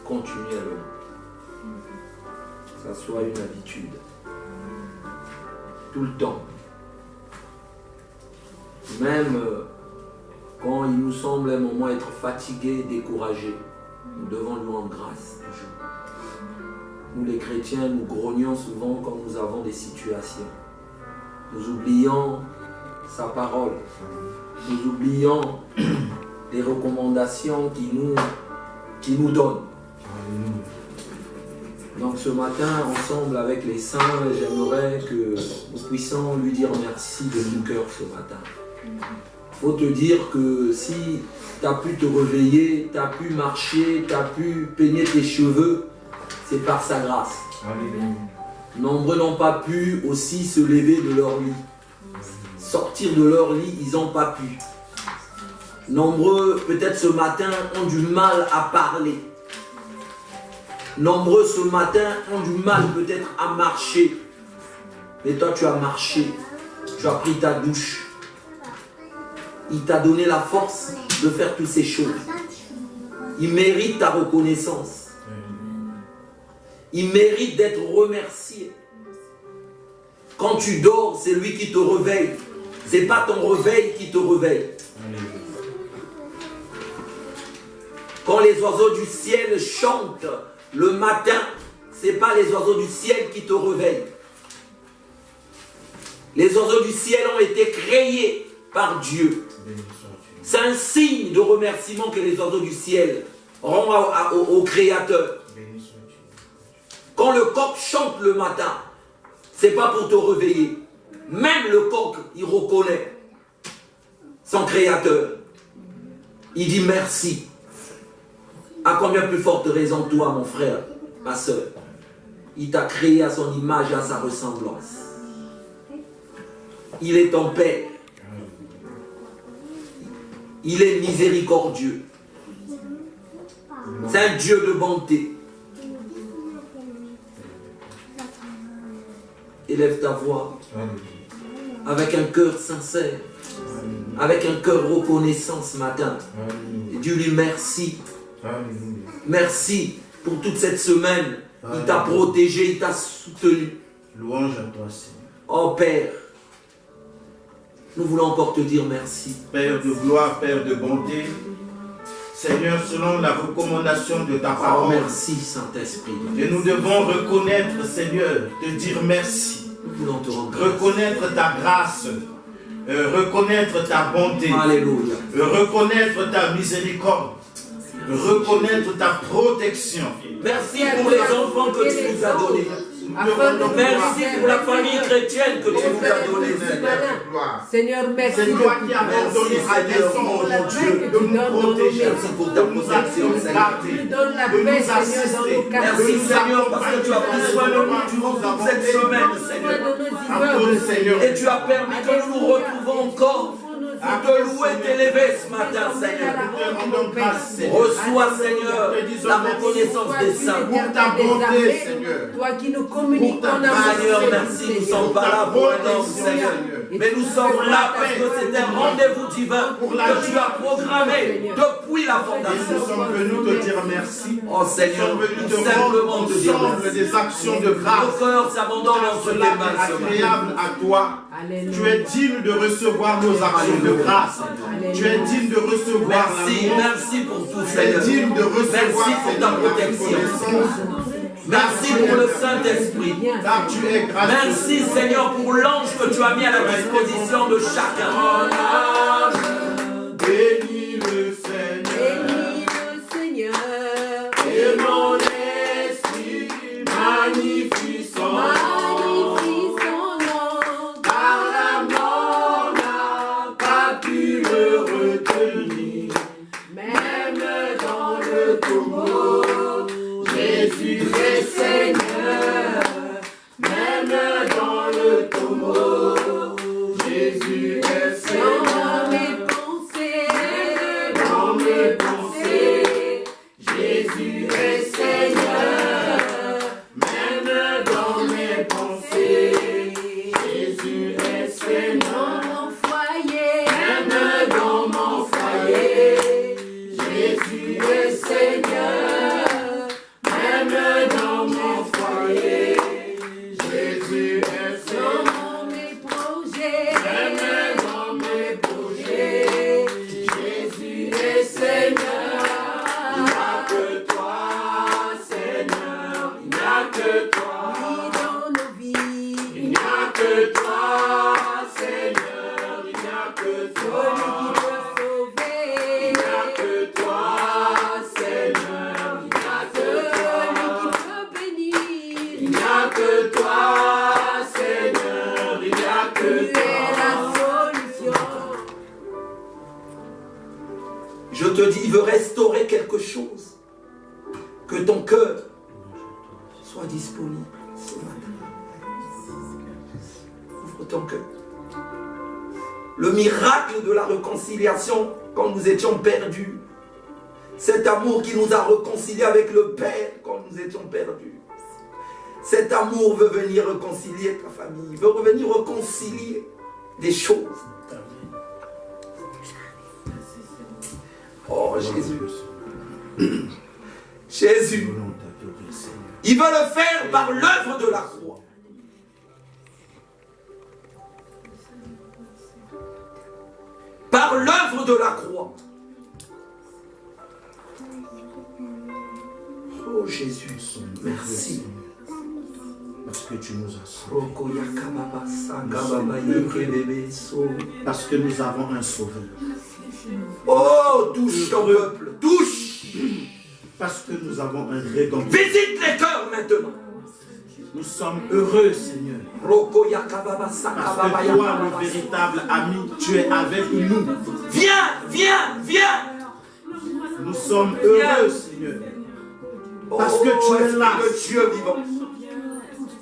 continuellement. Que ça soit une habitude. Tout le temps. Même quand il nous semble à un moment être fatigué, découragé, nous devons lui rendre grâce toujours. Nous les chrétiens, nous grognons souvent quand nous avons des situations. Nous oublions sa parole. Nous oublions les recommandations qu'il nous donne. Donc ce matin, ensemble avec les saints, j'aimerais que nous puissions lui dire merci de tout cœur ce matin. Il faut te dire que si tu as pu te réveiller, tu as pu marcher, tu as pu peigner tes cheveux, c'est par sa grâce. Amen. Nombreux n'ont pas pu aussi se lever de leur lit. Sortir de leur lit, ils n'ont pas pu. Nombreux, peut-être ce matin, ont du mal à parler. Nombreux ce matin ont du mal peut-être à marcher. Mais toi tu as marché, tu as pris ta douche. Il t'a donné la force de faire toutes ces choses. Il mérite ta reconnaissance. Il mérite d'être remercié. Quand tu dors, c'est lui qui te réveille. Ce n'est pas ton réveil qui te réveille. Quand les oiseaux du ciel chantent le matin, ce n'est pas les oiseaux du ciel qui te réveillent. Les oiseaux du ciel ont été créés par Dieu. C'est un signe de remerciement que les oiseaux du ciel rendent au Créateur. Quand le coq chante le matin, ce n'est pas pour te réveiller. Même le coq, il reconnaît son Créateur. Il dit merci. À combien plus forte raison toi, mon frère, ma soeur, il t'a créé à son image et à sa ressemblance. Il est ton Père. Il est miséricordieux. C'est un Dieu de bonté. Élève ta voix avec un cœur sincère, avec un cœur reconnaissant ce matin. Et dis-lui merci. Merci pour toute cette semaine. Il t'a protégé, il t'a soutenu. Louange à toi, Seigneur. Oh Père, nous voulons encore te dire merci. Père de gloire, Père de bonté, Seigneur, selon la recommandation de ta parole. Oh, merci Saint-Esprit. Et nous devons reconnaître, Seigneur, te dire merci. Nous voulons te rendre grâce. Reconnaître ta grâce, reconnaître ta bonté. Alléluia. Reconnaître ta miséricorde. Reconnaître ta protection. Merci pour les enfants que tu nous as donnés. Merci pour la famille chrétienne que tu nous as donnée. Seigneur, merci. C'est toi qui as ordonné à des hommes, mon Dieu, de nous protéger. Merci pour ta protection, Seigneur. De nous assister. Merci, Seigneur, parce que tu as pris soin de nous durant toute cette semaine, Seigneur. Et tu as permis que nous nous retrouvons encore. À te louer, t'élever ce matin, Seigneur. Reçois, Seigneur, la reconnaissance des saints. Pour ta bonté, Seigneur. Toi qui nous communiques ton amour. Seigneur, merci. Nous ne sommes pas là pour un homme, Seigneur. Mais nous sommes là parce que c'est un rendez-vous divin que tu as programmé depuis la fondation. Nous sommes venus te dire merci. Oh Seigneur, nous sommes venus te simplement rendre te dire ensemble merci. des actions de grâce. Nos cœurs s'abandonnent entre tes Cela mains est ce matin. agréable à toi. Alléluia. Tu es digne de recevoir nos actions de grâce. Tu es digne de recevoir Merci, l'amour. merci pour tout, Tu es Seigneur. digne de recevoir Merci pour ta protection. Merci pour le Saint-Esprit. Car tu es gracieux. Merci, Seigneur, pour l'ange que tu as mis à la disposition de chacun. Bénis le Seigneur. Bénis le Seigneur. Et mon esprit magnifie son nom. Magnifie son nom. Car la mort n'a pas pu le retenir. Même Dans le tombeau, Jésus est Seigneur. Même dans le tombeau, Jésus est dans Seigneur. mes pensées. veut restaurer quelque chose. Que ton cœur soit disponible ce matin. Ouvre ton cœur. Le miracle de la réconciliation quand nous étions perdus. Cet amour qui nous a réconciliés avec le Père quand nous étions perdus. Cet amour veut venir réconcilier ta famille, veut revenir réconcilier des choses. Oh Jésus. Jésus. Il veut le faire par l'œuvre de la croix. Par l'œuvre de la croix. Oh Jésus, merci. Parce que tu nous as sauvés. Parce que nous avons un sauveur. Oh, touche ton peuple, touche. Parce que nous avons un rédempteur. Visite les cœurs maintenant. Nous sommes heureux, Seigneur. Parce que toi, le véritable ami, tu es avec nous. Viens, viens, viens. Nous sommes heureux, Seigneur. Parce que tu es là. Esprit de Dieu vivant.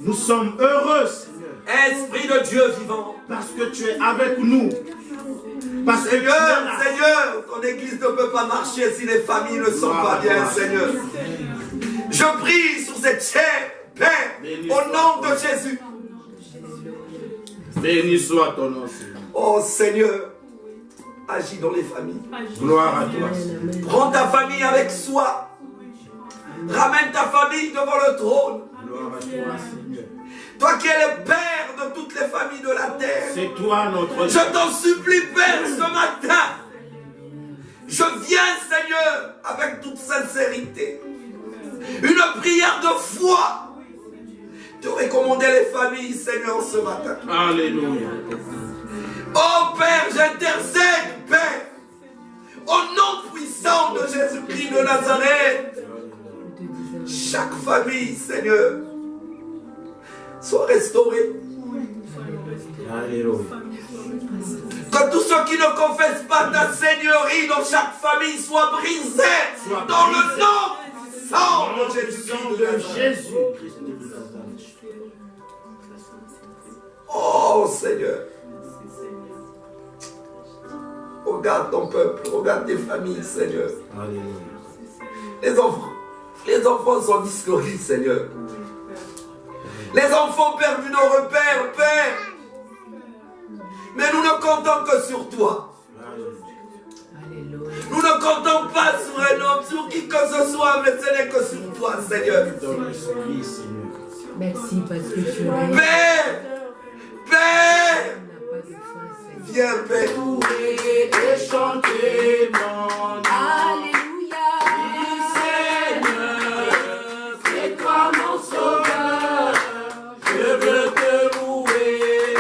Nous sommes heureux, Seigneur. Esprit de Dieu vivant. Parce que tu es avec nous. Parce que Seigneur, tu es là. Seigneur, ton église ne peut pas marcher si les familles ne sont pas bien, Seigneur. Je prie sur cette chair, Père, au nom de Jésus. Béni soit ton nom, Seigneur. Oh Seigneur, agis dans les familles. Gloire à toi. Prends ta famille avec soi. Ramène ta famille devant le trône. Gloire à toi, Seigneur. Toi qui es le Père de toutes les familles de la terre. C'est toi notre Je t'en supplie, Père, ce matin. Je viens, Seigneur, avec toute sincérité. Une prière de foi. Te recommander les familles, Seigneur, ce matin. Alléluia. Oh Père, j'intercède, Père. Au nom puissant de Jésus-Christ de Nazareth. Chaque famille, Seigneur, soit restaurée. Alléluia. Que tous ceux qui ne confessent pas ta seigneurie dans chaque famille soient brisés dans le nom puissant de Jésus-Christ de Nazareth. Oh Seigneur, regarde ton peuple, regarde tes familles, Seigneur. Alléluia. Les enfants sont disloqués, Seigneur. Les enfants perdent nos repères, Père. Mais nous ne comptons que sur toi. Nous ne comptons pas sur un homme, sur qui que ce soit, mais ce n'est que sur toi, Seigneur. Merci parce que tu es. Père, Père, viens, Père. Et chanter mon nom. Alléluia. Seigneur, c'est toi mon sauveur. Je veux te louer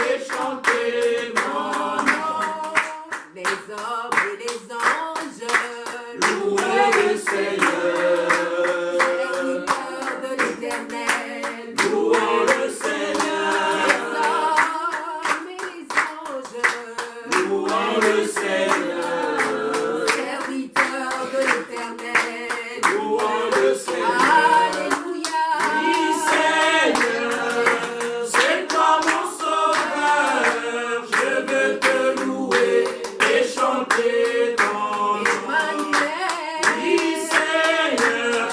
et chanter mon nom. Les hommes et les anges. Louez le Seigneur. Serviteurs de l'Éternel. Louons le Seigneur. Les hommes et les anges. Louons le Seigneur. Serviteurs de l'Éternel. Louons le Seigneur. Alléluia. Oui, Seigneur, c'est toi mon sauveur. Je veux te louer et chanter ton nom. Emmanuel. Oui, Seigneur,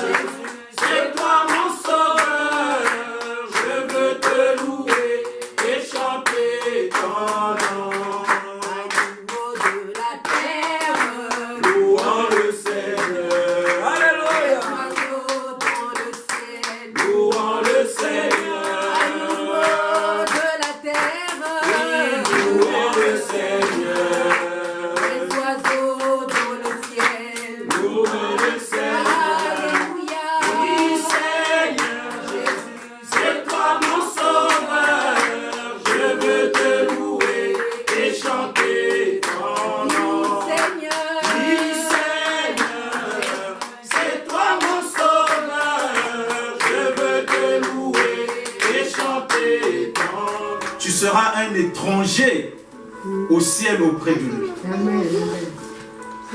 c'est toi mon sauveur. Je veux te louer et chanter ton nom. Animaux de la terre. Louons le Seigneur. Alléluia. Oiseaux dans le ciel. Louons le Seigneur. Animaux de la terre. Louons le Seigneur. Les oiseaux dans le ciel. Louons le Seigneur. Alléluia. Oui, Seigneur, c'est toi mon sauveur. Je veux te louer et chanter ton nom. Seigneur. Oui, Seigneur, c'est toi mon sauveur. Je veux te louer et chanter ton nom. Tu seras un étranger au ciel auprès de lui. Amen.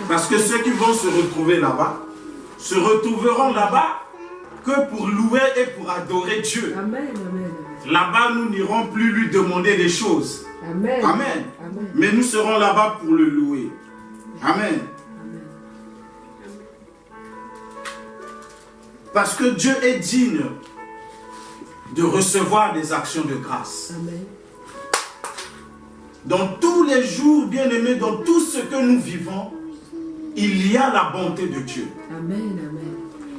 Parce que ceux qui vont se retrouver là-bas, se retrouveront là-bas que pour louer et pour adorer Dieu. Amen, amen, Là-bas, nous n'irons plus lui demander des choses. amen. Amen. Amen. Mais nous serons là-bas pour le louer. Amen. Parce que Dieu est digne de recevoir des actions de grâce. Amen. Dans tous les jours, bien-aimés, dans tout ce que nous vivons, il y a la bonté de Dieu. Amen, amen.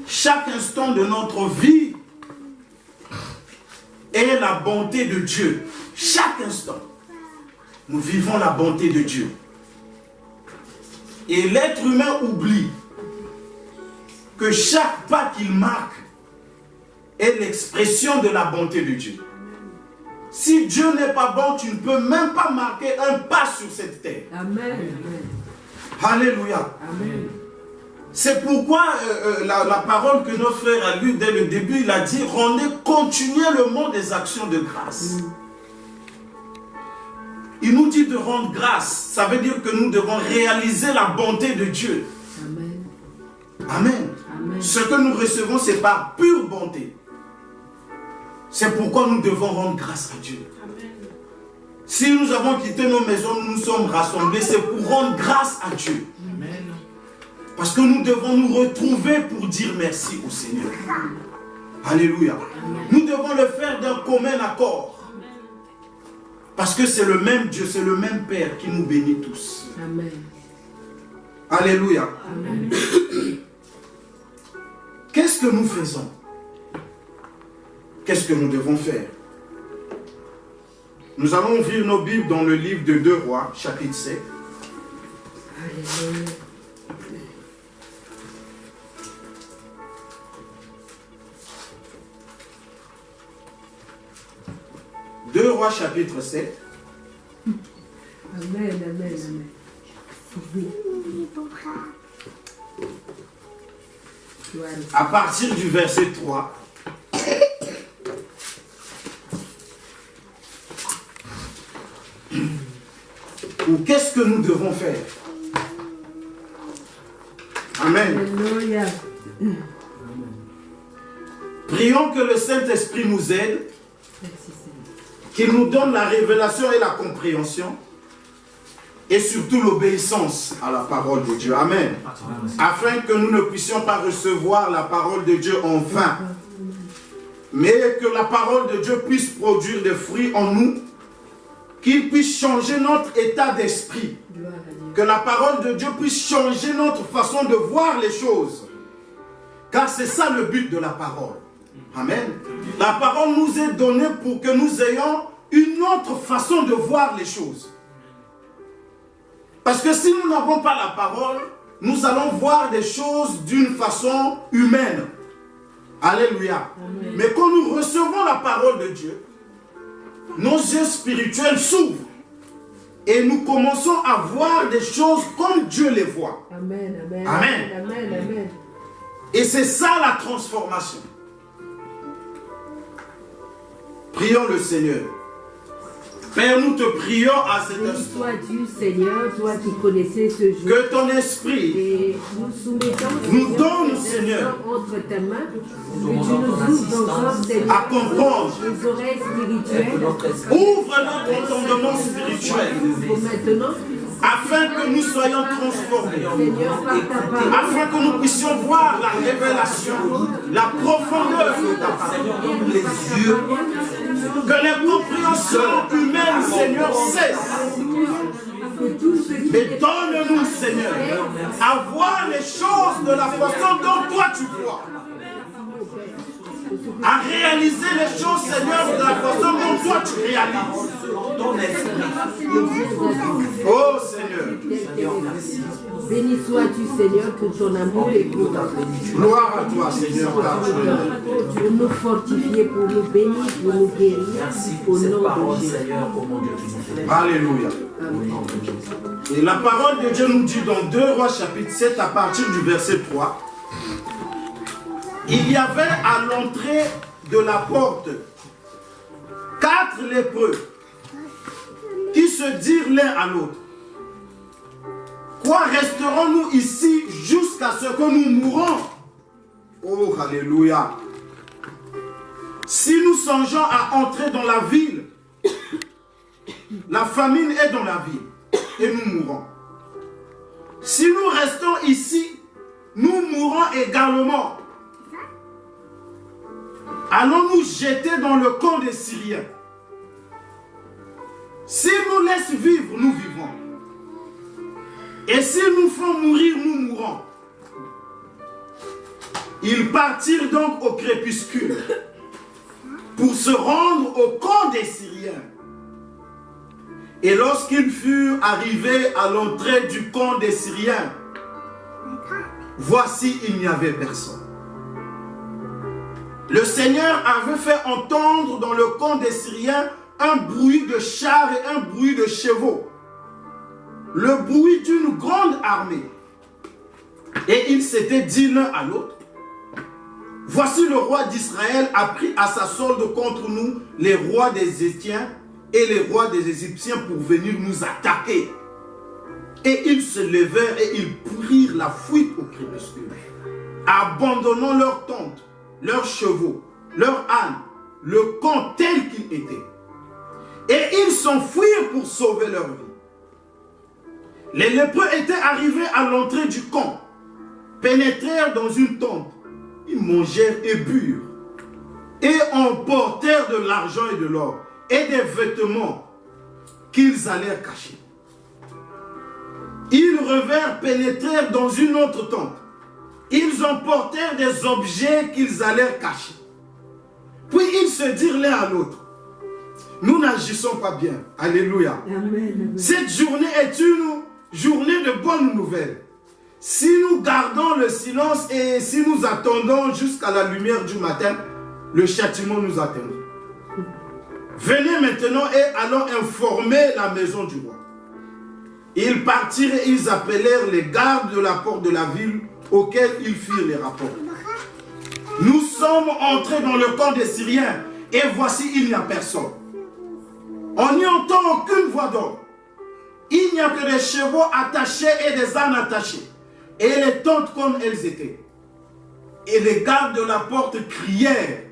Chaque instant de notre vie est la bonté de Dieu. Chaque instant, nous vivons la bonté de Dieu. Et l'être humain oublie que chaque pas qu'il marque est l'expression de la bonté de Dieu. Si Dieu n'est pas bon, tu ne peux même pas marquer un pas sur cette terre. Amen. Alléluia. Amen. C'est pourquoi la parole que notre frère a lue dès le début, il a dit, rendez continuellement des actions de grâce. Il nous dit de rendre grâce. Ça veut dire que nous devons réaliser la bonté de Dieu. Amen. Amen. Amen. Ce que nous recevons, c'est par pure bonté. C'est pourquoi nous devons rendre grâce à Dieu. Amen. Si nous avons quitté nos maisons, nous nous sommes rassemblés, c'est pour rendre grâce à Dieu. Amen. Parce que nous devons nous retrouver pour dire merci au Seigneur. Alléluia. Nous devons le faire d'un commun accord. Parce que c'est le même Dieu, c'est le même Père qui nous bénit tous. Amen. Alléluia. Amen. Qu'est-ce que nous faisons? Qu'est-ce que nous devons faire? Nous allons ouvrir nos Bibles dans le livre de 2 Rois, chapitre 7. Alléluia. Deux Rois, chapitre 7. Amen, amen, amen. À partir du verset 3. Ou qu'est-ce que nous devons faire? Amen. Alléluia. Prions que le Saint-Esprit nous aide, Merci Seigneur. qu'il nous donne la révélation et la compréhension, et surtout l'obéissance à la parole de Dieu. Amen. Afin que nous ne puissions pas recevoir la parole de Dieu en vain, mais que la parole de Dieu puisse produire des fruits en nous, qu'il puisse changer notre état d'esprit, Gloire à Dieu. que la parole de Dieu puisse changer notre façon de voir les choses. Car c'est ça le but de la parole. Amen. La parole nous est donnée pour que nous ayons une autre façon de voir les choses. Parce que si nous n'avons pas la parole, nous allons voir des choses d'une façon humaine. Alléluia. Amen. Mais quand nous recevons la parole de Dieu, nos yeux spirituels s'ouvrent et nous commençons à voir des choses comme Dieu les voit. Amen, amen. Amen. Amen, amen. Et c'est ça la transformation. Prions le Seigneur. Père, nous te prions à cet Béni instant. sois-tu, Seigneur, toi qui connaissais ce jour. Que ton esprit Et nous soumettons, nous donne, cet Seigneur, instant entre tes mains. Que tu nous ouvres encore, Seigneur, à comprendre. les oreilles spirituelles. Ouvre notre entendement spirituel Pour maintenant, afin que nous soyons transformés. Seigneur, par ta parole, Afin que nous puissions voir la révélation, la profondeur de ta parole. Donne les yeux. Que les compréhensions humaines, Seigneur, cessent. que tout ce qui Mais est donne-nous, Seigneur, à voir les choses de la façon dont toi tu vois. À réaliser les choses, Seigneur, de la façon dont toi tu réalises. Ton esprit. Oh Seigneur, béni sois-tu, Seigneur, que ton amour est pour gloire à toi, Seigneur, car tu es là. pour nous fortifier, pour nous bénir, pour nous guérir. Merci Au pour cette nom de parole, Jésus. Seigneur, oh mon Dieu, tu nous fais. Alléluia. Et la parole de Dieu nous dit dans 2 Rois chapitre 7 à partir du verset 3. Il y avait à l'entrée de la porte 4 lépreux qui se dirent l'un à l'autre: Quoi resterons-nous ici jusqu'à ce que nous mourons? Oh, alléluia. Si nous songeons à entrer dans la ville, la famine est dans la ville et nous mourrons. Si nous restons ici, nous mourrons également. Allons-nous jeter dans le camp des Syriens? S'ils nous laissent vivre, nous vivrons. Et s'ils nous font mourir, nous mourrons. Ils partirent donc au crépuscule pour se rendre au camp des Syriens. Et lorsqu'ils furent arrivés à l'entrée du camp des Syriens, voici, il n'y avait personne. Le Seigneur avait fait entendre dans le camp des Syriens un bruit de chars et un bruit de chevaux, le bruit d'une grande armée. Et ils s'étaient dit l'un à l'autre: voici le roi d'Israël a pris à sa solde contre nous les rois des Étiens et les rois des Égyptiens pour venir nous attaquer. Et ils se levèrent et ils prirent la fuite au crépuscule, abandonnant leurs tentes, leurs chevaux, leurs ânes, le camp tel qu'il était. Et ils s'enfuirent pour sauver leur vie. Les lépreux étaient arrivés à l'entrée du camp, pénétrèrent dans une tente, ils mangèrent et burent, et emportèrent de l'argent et de l'or, et des vêtements qu'ils allèrent cacher. Ils revinrent, pénétrèrent dans une autre tente. Ils emportèrent des objets qu'ils allèrent cacher. Puis ils se dirent l'un à l'autre: nous n'agissons pas bien. Alléluia. Amen. Cette journée est une journée de bonnes nouvelles. Si nous gardons le silence et si nous attendons jusqu'à la lumière du matin, le châtiment nous atteindra. Venez maintenant et allons informer la maison du roi. Ils partirent et ils appelèrent les gardes de la porte de la ville, auxquels ils firent les rapports. Nous sommes entrés dans le camp des Syriens et voici, il n'y a personne. On n'y entend aucune voix d'homme. Il n'y a que des chevaux attachés et des ânes attachés, et les tentes comme elles étaient. Et les gardes de la porte crièrent,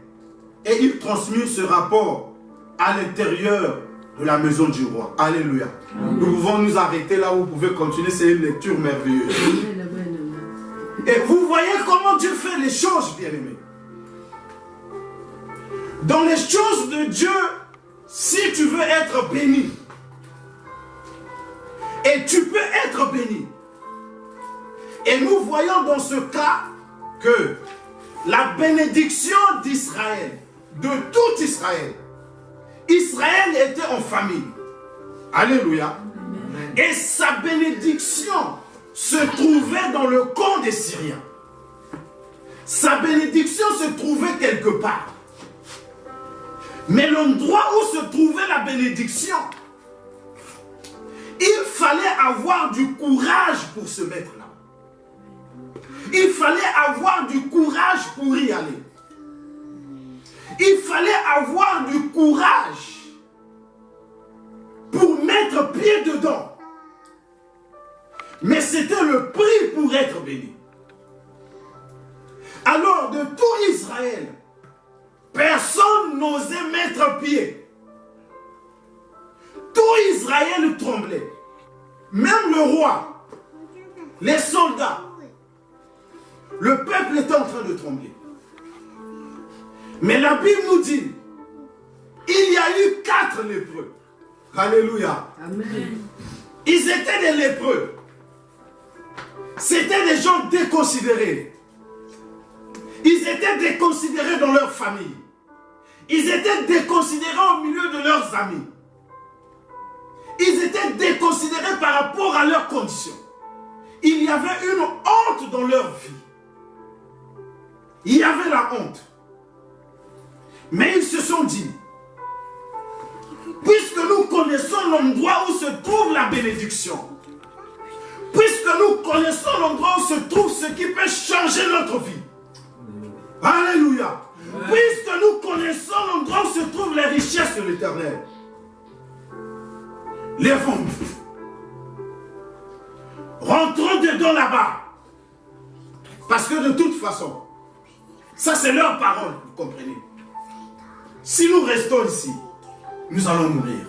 et ils transmirent ce rapport à l'intérieur de la maison du roi. Alléluia. Amen. Nous pouvons nous arrêter là où vous pouvez continuer, c'est une lecture merveilleuse. Et vous voyez comment Dieu fait les choses, bien-aimés. Dans les choses de Dieu, si tu veux être béni, et tu peux être béni. Et nous voyons dans ce cas que la bénédiction d'Israël, de tout Israël, Israël était en famille. Alléluia. Amen. Et sa bénédiction se trouvait dans le camp des Syriens. Sa bénédiction se trouvait quelque part. Mais l'endroit où se trouvait la bénédiction, il fallait avoir du courage pour se mettre là. Il fallait avoir du courage pour y aller. Il fallait avoir du courage pour mettre pied dedans. Mais c'était le prix pour être béni. Alors, de tout Israël, personne n'osait mettre pied. Tout Israël tremblait. Même le roi, les soldats, le peuple était en train de trembler. Mais la Bible nous dit, il y a eu 4 lépreux. Alléluia. Amen. Ils étaient des lépreux. C'était des gens déconsidérés. Ils étaient déconsidérés dans leur famille. Ils étaient déconsidérés au milieu de leurs amis. Ils étaient déconsidérés par rapport à leurs conditions. Il y avait une honte dans leur vie. Il y avait la honte. Mais ils se sont dit, puisque nous connaissons l'endroit où se trouve la bénédiction, puisque nous connaissons l'endroit où se trouve ce qui peut changer notre vie, alléluia, puisque nous connaissons l'endroit où se trouvent les richesses de l'Éternel, lèvons-nous, restons là-bas. Parce que de toute façon, ça c'est leur parole, vous comprenez. Si nous restons ici, nous allons mourir.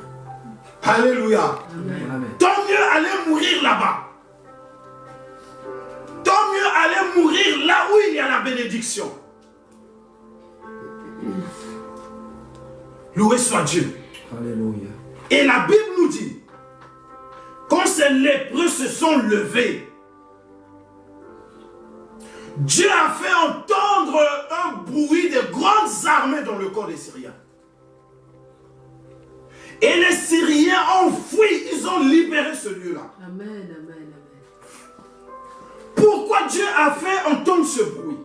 Alléluia. Amen. Tant mieux aller mourir là-bas. Tant mieux aller mourir là où il y a la bénédiction. Loué soit Dieu. Alléluia. Et la Bible nous dit, quand ces lépreux se sont levés, Dieu a fait entendre un bruit de grandes armées dans le corps des Syriens. Et les Syriens ont fui, ils ont libéré ce lieu-là. Amen, amen, amen. Pourquoi Dieu a fait entendre ce bruit?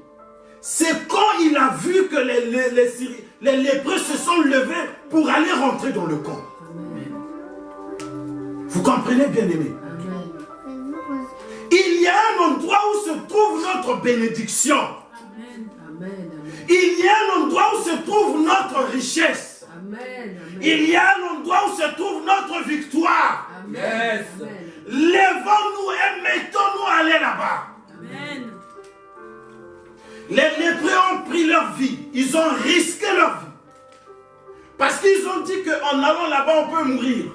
C'est quand il a vu que les lépreux se sont levés pour aller rentrer dans le camp. Amen. Vous comprenez, bien-aimés? Amen. Il y a un endroit où se trouve notre bénédiction. Amen. Amen. Il y a un endroit où se trouve notre richesse. Amen. Amen. Il y a un endroit où se trouve notre victoire. Amen. Yes. Amen. Lèvons-nous et mettons-nous à aller là-bas. Amen. Les lépreux ont pris leur vie. Ils ont risqué leur vie. Parce qu'ils ont dit qu'en allant là-bas, on peut mourir.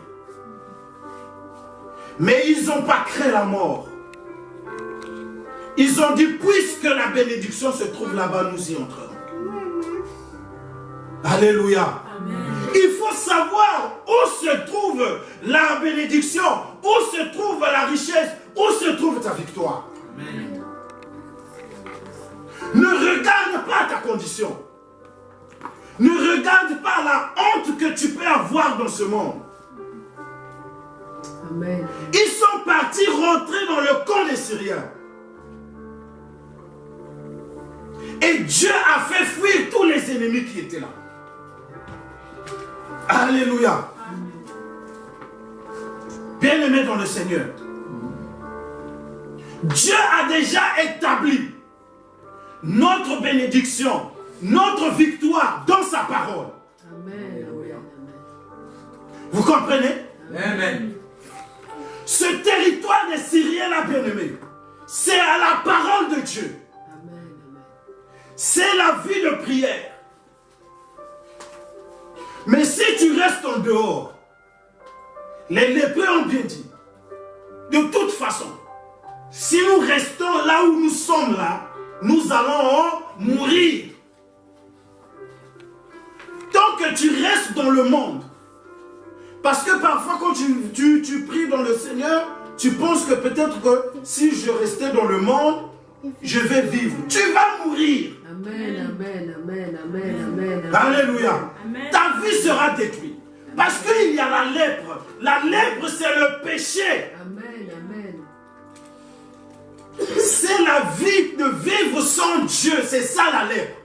Mais ils n'ont pas craint la mort. Ils ont dit, puisque la bénédiction se trouve là-bas, nous y entrerons. Alléluia. Amen. Il faut savoir où se trouve la bénédiction, où se trouve la richesse, où se trouve ta victoire. Amen. Ne regarde pas ta condition. Ne regarde pas la honte que tu peux avoir dans ce monde. Amen. Ils sont partis rentrer dans le camp des Syriens. Et Dieu a fait fuir tous les ennemis qui étaient là. Alléluia. Bien-aimés dans le Seigneur, Dieu a déjà établi notre bénédiction, notre victoire dans sa parole. Amen. Amen. Vous comprenez? Amen. Ce territoire des Syriens là, bien-aimés, c'est à la parole de Dieu. Amen. Amen. C'est la vie de prière. Mais si tu restes en dehors, les lépreux ont bien dit, de toute façon, si nous restons là où nous sommes là, nous allons mourir. Tant que tu restes dans le monde, parce que parfois quand tu pries dans le Seigneur, tu penses que peut-être que si je restais dans le monde, je vais vivre. Tu vas mourir. Amen. Amen. Amen. Amen. Amen. Alléluia. Amen. Ta vie sera détruite. Parce qu'il y a la lèpre. La lèpre, c'est le péché. Amen. Amen. C'est la vie de vivre sans Dieu. C'est ça la lèpre.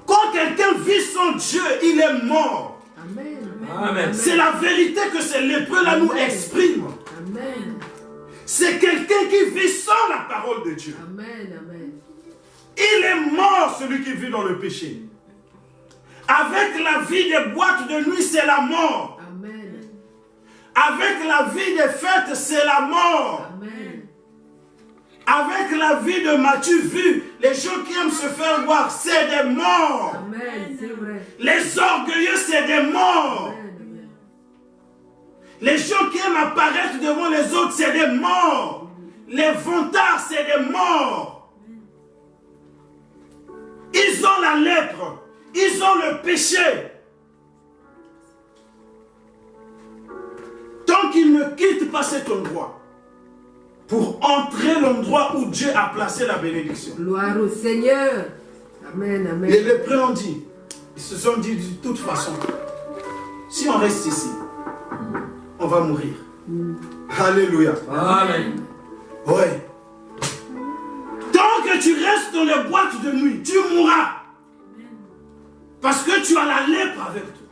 Quand quelqu'un vit sans Dieu, il est mort. Amen. Amen. C'est la vérité que ces lépreux-là nous expriment. Amen. C'est quelqu'un qui vit sans la parole de Dieu. Amen. Amen. Il est mort, celui qui vit dans le péché. Avec la vie des boîtes de nuit, c'est la mort. Amen. Avec la vie des fêtes, c'est la mort. Amen. Avec la vie de m'as-tu vu, les gens qui aiment se faire voir, c'est des morts. Amen. C'est vrai. Les orgueilleux, c'est des morts. Amen. Amen. Les gens qui aiment apparaître devant les autres, c'est des morts. Les vantards, c'est des morts. Ils ont la lèpre. Ils ont le péché. Tant qu'ils ne quittent pas cet endroit pour entrer l'endroit où Dieu a placé la bénédiction. Gloire au Seigneur. Amen. Amen. Les lépreux ont dit, ils se sont dit de toute façon, si on reste ici, on va mourir. Alléluia. Amen. Ouais. Tant que tu restes dans les boîtes de nuit, tu mourras. Parce que tu as la lèpre avec toi.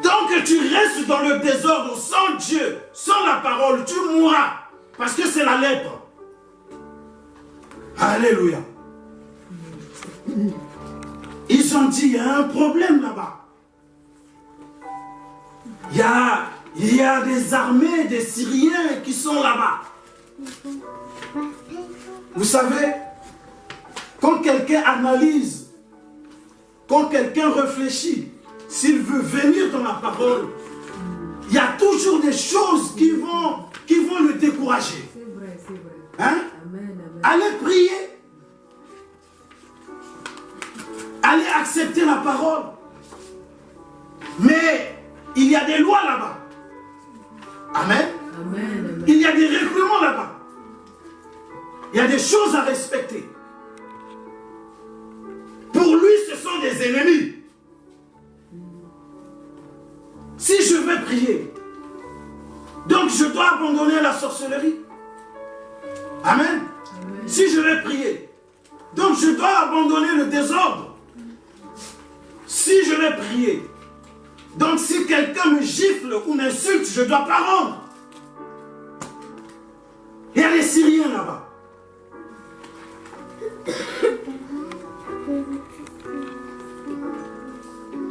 Tant que tu restes dans le désordre, sans Dieu, sans la parole, tu mourras. Parce que c'est la lèpre. Alléluia. Ils ont dit, il y a un problème là-bas. Il y a il y a des armées des Syriens qui sont là-bas. Vous savez, quand quelqu'un analyse, quand quelqu'un réfléchit, s'il veut venir dans la parole, il y a toujours des choses qui vont le décourager. C'est vrai, c'est vrai. Hein? Amen, amen. Allez prier. Allez accepter la parole. Mais il y a des lois là-bas. Amen. Amen, amen. Il y a des règlements là-bas. Il y a des choses à respecter. Pour lui, ce sont des ennemis. Si je vais prier, donc je dois abandonner la sorcellerie. Amen. Amen. Si je vais prier, donc je dois abandonner le désordre. Si je vais prier, donc si quelqu'un me gifle ou m'insulte, je ne dois pas rendre. Il y a les Syriens là-bas.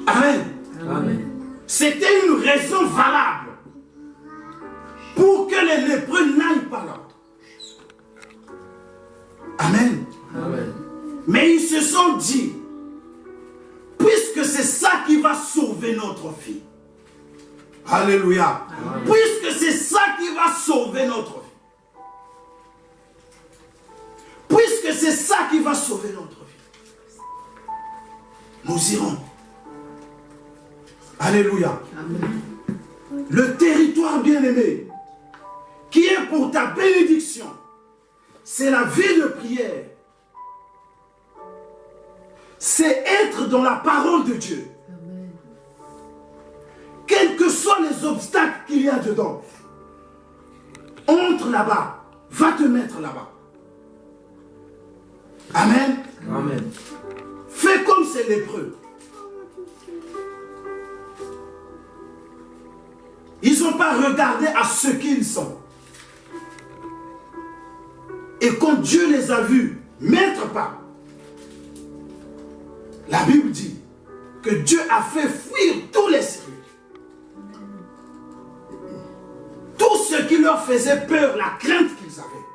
Amen. Amen. C'était une raison valable pour que les lépreux n'aillent pas là. Amen. Amen. Mais ils se sont dit, puisque c'est ça qui va sauver notre vie. Alléluia. Amen. Puisque c'est ça qui va sauver notre vie. Puisque c'est ça qui va sauver notre vie. Nous irons. Alléluia. Amen. Le territoire bien-aimé, qui est pour ta bénédiction, c'est la vie de prière. C'est être dans la parole de Dieu. Amen. Quels que soient les obstacles qu'il y a dedans, entre là-bas, va te mettre là-bas. Amen. Amen. Fais comme ces lépreux. Ils n'ont pas regardé à ce qu'ils sont. Et quand Dieu les a vus mettre pas, la Bible dit que Dieu a fait fuir tous les Syriens. Tout ce qui leur faisait peur, la crainte qu'ils avaient.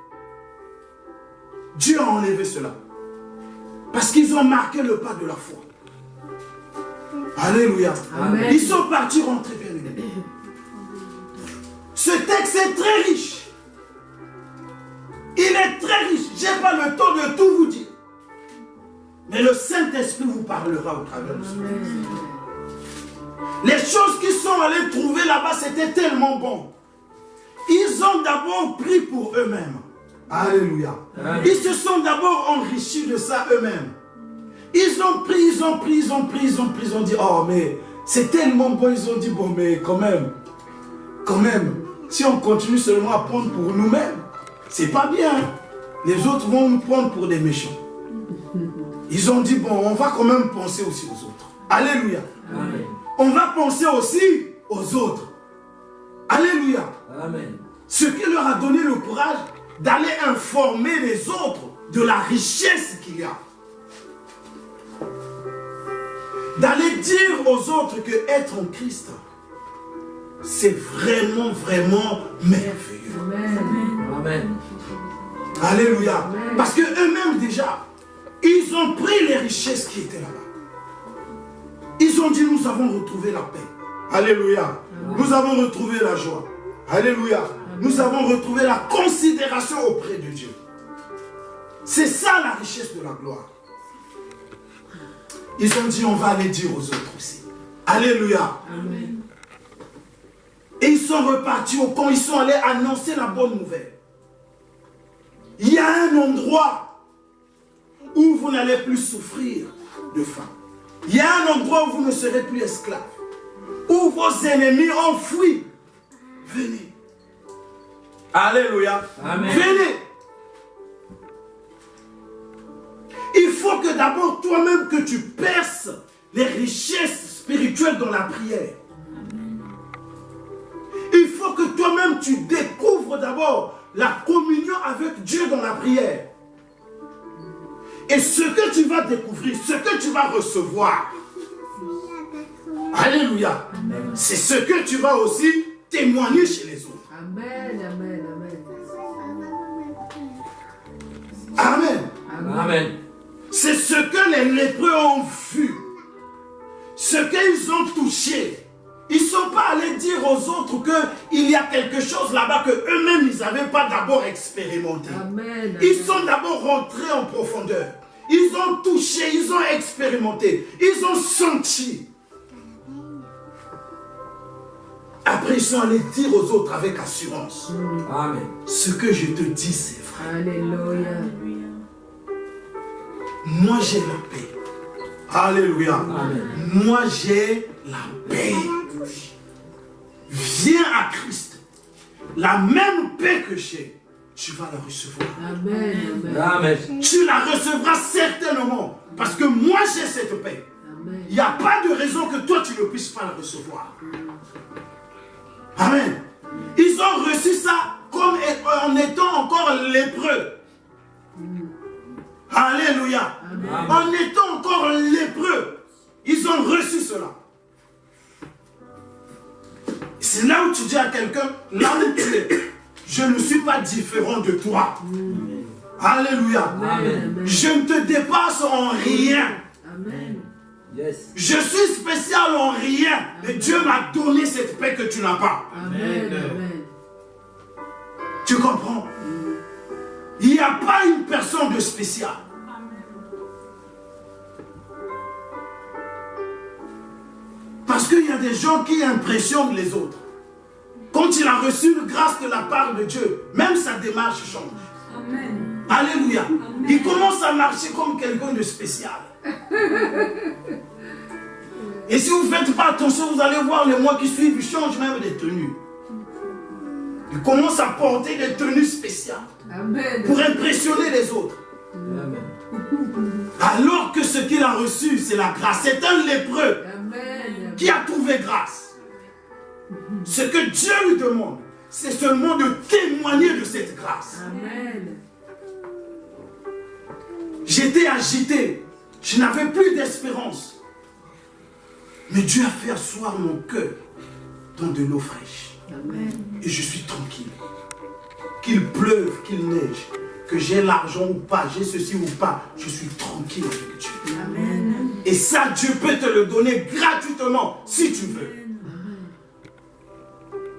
Dieu a enlevé cela. Parce qu'ils ont marqué le pas de la foi. Alléluia. Amen. Ils sont partis rentrer bien aimés. Ce texte est très riche. Il est très riche. Je n'ai pas le temps de tout vous dire. Mais le Saint-Esprit vous parlera au travers de cela. Amen. Les choses qu'ils sont allés trouver là-bas, c'était tellement bon. Ils ont d'abord pris pour eux-mêmes. Alléluia. Amen. Ils se sont d'abord enrichis de ça eux-mêmes. Ils ont pris, ils ont dit, oh mais c'est tellement bon, ils ont dit, bon mais quand même, si on continue seulement à prendre pour nous-mêmes, c'est pas bien. Les autres vont nous prendre pour des méchants. Ils ont dit, bon, on va quand même penser aussi aux autres. Alléluia. Amen. On va penser aussi aux autres. Alléluia. Amen. Ce qui leur a donné le courage d'aller informer les autres de la richesse qu'il y a. D'aller dire aux autres que être en Christ, c'est vraiment, vraiment merveilleux. Amen. Amen. Alléluia. Amen. Parce que eux-mêmes déjà, ils ont pris les richesses qui étaient là-bas. Ils ont dit, nous avons retrouvé la paix. Alléluia. Amen. Nous avons retrouvé la joie. Alléluia. Nous avons retrouvé la considération auprès de Dieu. C'est ça la richesse de la gloire. Ils ont dit, on va aller dire aux autres aussi. Alléluia. Amen. Et ils sont repartis au camp, ils sont allés annoncer la bonne nouvelle. Il y a un endroit où vous n'allez plus souffrir de faim. Il y a un endroit où vous ne serez plus esclaves. Où vos ennemis ont fui. Venez. Alléluia. Amen. Venez. Il faut que d'abord toi-même que tu perces les richesses spirituelles dans la prière. Il faut que toi-même tu découvres d'abord la communion avec Dieu dans la prière. Et ce que tu vas découvrir, ce que tu vas recevoir, alléluia, c'est ce que tu vas aussi témoigner chez les autres. Amen, amen, amen. Amen. Amen. C'est ce que les lépreux ont vu. Ce qu'ils ont touché. Ils ne sont pas allés dire aux autres qu'il y a quelque chose là-bas qu'eux-mêmes, ils n'avaient pas d'abord expérimenté. Amen. Ils sont d'abord rentrés en profondeur. Ils ont touché, ils ont expérimenté. Ils ont senti. Après, ils sont allés dire aux autres avec assurance. Amen. Ce que je te dis, c'est vrai. Alléluia. Moi, j'ai la paix. Alléluia. Amen. Moi, j'ai la paix. Viens à Christ. La même paix que j'ai, tu vas la recevoir. Amen, amen. Amen. Tu la recevras certainement. Parce que moi, j'ai cette paix. Amen. Il n'y a pas de raison que toi, tu ne puisses pas la recevoir. Amen. Ils ont reçu ça comme en étant encore lépreux. Alléluia. Amen. En étant encore lépreux, ils ont reçu cela. C'est là où tu dis à quelqu'un, là où tu es, je ne suis pas différent de toi. Alléluia. Amen. Je ne te dépasse en rien. Amen. Yes. Je suis spécial en rien. Et Dieu m'a donné cette paix que tu n'as pas. Amen. Amen. Tu comprends? Il n'y a pas une personne de spécial. Parce qu'il y a des gens qui impressionnent les autres. Quand il a reçu une grâce de la part de Dieu, même sa démarche change. Amen. Alléluia. Il commence à marcher comme quelqu'un de spécial. Et si vous ne faites pas attention, vous allez voir les mois qui suivent, il change même des tenues. Il commence à porter des tenues spéciales Amen. pour impressionner les autres. Amen. Alors que ce qu'il a reçu, c'est la grâce. C'est un lépreux Amen. qui a trouvé grâce. Ce que Dieu lui demande, c'est seulement de témoigner de cette grâce. Amen. J'étais agité, je n'avais plus d'espérance. Mais Dieu a fait asseoir mon cœur dans de l'eau fraîche. Amen. Et je suis tranquille. Qu'il pleuve, qu'il neige, que j'ai l'argent ou pas, j'ai ceci ou pas, je suis tranquille avec Dieu. Amen. Et ça, Dieu peut te le donner gratuitement si tu veux.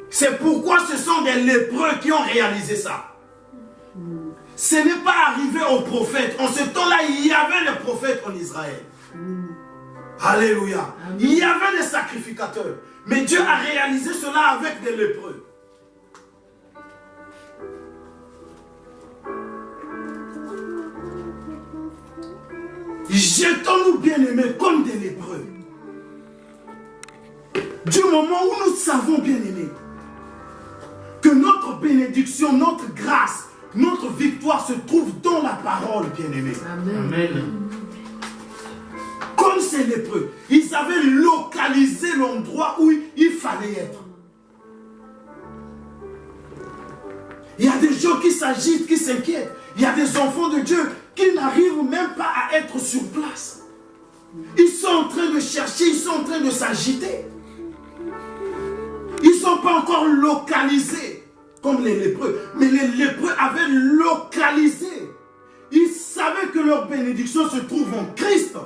C'est pourquoi ce sont des lépreux qui ont réalisé ça. Ce n'est pas arrivé aux prophètes. En ce temps-là, il y avait des prophètes en Israël. Alléluia. Il y avait des sacrificateurs. Mais Dieu a réalisé cela avec des lépreux. Jetons-nous, bien-aimés, comme des lépreux. Du moment où nous savons, bien-aimés, que notre bénédiction, notre grâce, notre victoire se trouve dans la parole, bien-aimés. Amen. Comme ces lépreux, ils avaient localisé l'endroit où il fallait être. Il y a des gens qui s'agitent, qui s'inquiètent. Il y a des enfants de Dieu qui n'arrivent même pas à être sur place. Ils sont en train de chercher, ils sont en train de s'agiter. Ils ne sont pas encore localisés comme les lépreux. Mais les lépreux avaient localisé. Ils savaient que leur bénédiction se trouve en Christ.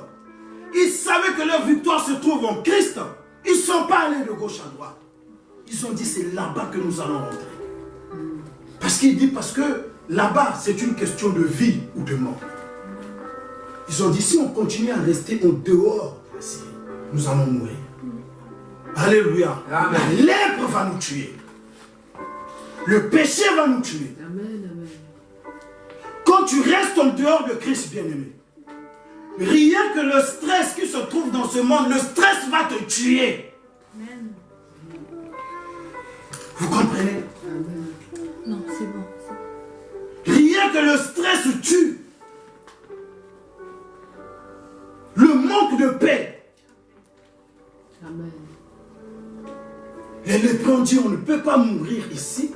Ils savaient que leur victoire se trouve en Christ. Ils ne sont pas allés de gauche à droite. Ils ont dit c'est là-bas que nous allons rentrer. Parce qu'il dit parce que là-bas c'est une question de vie ou de mort. Ils ont dit si on continue à rester en dehors de la Syrie, nous allons mourir. Alléluia. Amen. La lèpre va nous tuer. Le péché va nous tuer. Amen. Amen. Quand tu restes en dehors de Christ, bien-aimé, rien que le stress qui se trouve dans ce monde, le stress va te tuer. Amen. Vous comprenez? Non, c'est bon. Rien que le stress tue. Le manque de paix. Amen. Les lépreux ont dit on ne peut pas mourir ici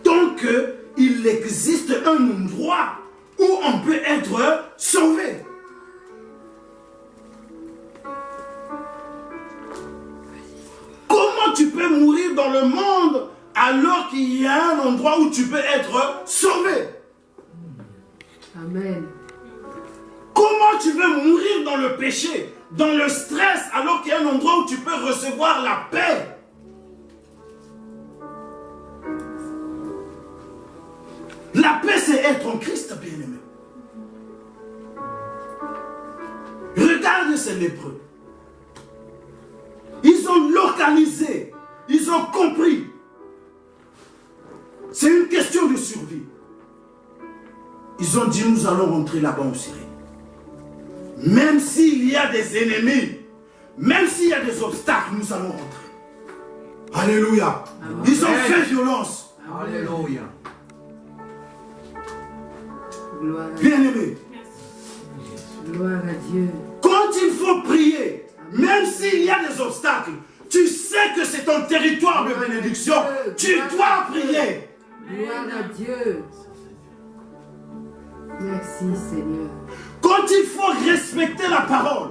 tant qu'il existe un endroit où on peut être sauvé. Comment tu peux mourir dans le monde endroit où tu peux être sauvé. Amen. Comment tu veux mourir dans le péché, dans le stress, alors qu'il y a un endroit où tu peux recevoir la paix? La paix, c'est être en Christ, bien-aimé. Regarde ces lépreux. Ils ont localisé, ils ont compris. C'est une question de survie. Ils ont dit, nous allons rentrer là-bas en Syrie. Même s'il y a des ennemis, même s'il y a des obstacles, nous allons rentrer. Alléluia. Amen. Ils ont fait violence. Alléluia. Bien-aimé. Gloire à Dieu. Quand il faut prier, même s'il y a des obstacles, tu sais que c'est ton territoire de bénédiction. Tu dois prier. Gloire à Dieu. Merci Seigneur. Quand il faut respecter la parole,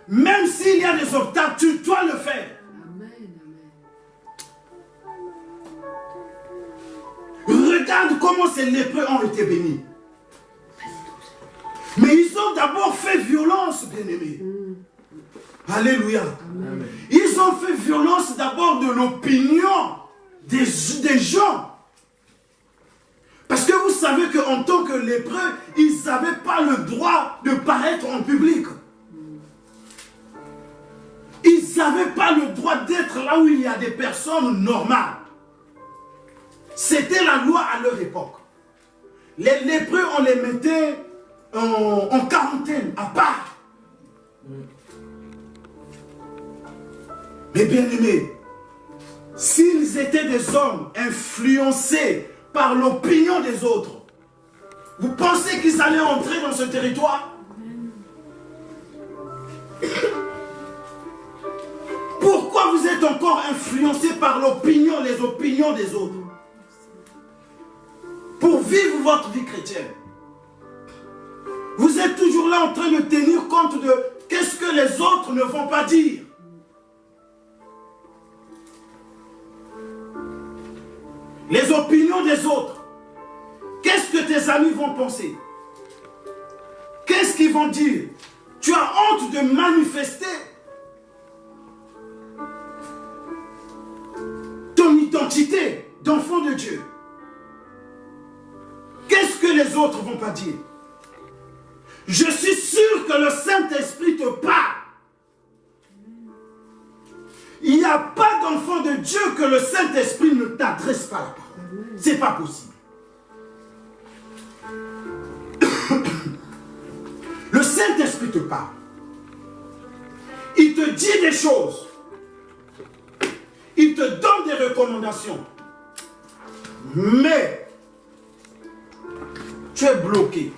même s'il y a des obstacles, tu dois le faire. Amen, amen. Regarde comment ces lépreux ont été bénis. Mais ils ont d'abord fait violence, bien-aimés. Alléluia. Amen. Ils ont fait violence d'abord de l'opinion des gens. Parce que vous savez qu'en tant que lépreux, ils n'avaient pas le droit de paraître en public. Ils n'avaient pas le droit d'être là où il y a des personnes normales. C'était la loi à leur époque. Les lépreux, on les mettait en quarantaine, à part. Mais bien aimés, s'ils étaient des hommes influencés par l'opinion des autres, vous pensez qu'ils allaient entrer dans ce territoire? Pourquoi vous êtes encore influencés par l'opinion, les opinions des autres? Pour vivre votre vie chrétienne. Vous êtes toujours là en train de tenir compte de qu'est-ce que les autres ne vont pas dire. Les opinions des autres. Qu'est-ce que tes amis vont penser? Qu'est-ce qu'ils vont dire? Tu as honte de manifester ton identité d'enfant de Dieu. Qu'est-ce que les autres vont pas dire? Je suis sûr que le Saint-Esprit te parle. Il n'y a pas d'enfant de Dieu que le Saint-Esprit ne t'adresse pas la parole. Ce n'est pas possible. Le Saint-Esprit te parle. Il te dit des choses. Il te donne des recommandations. Mais tu es bloqué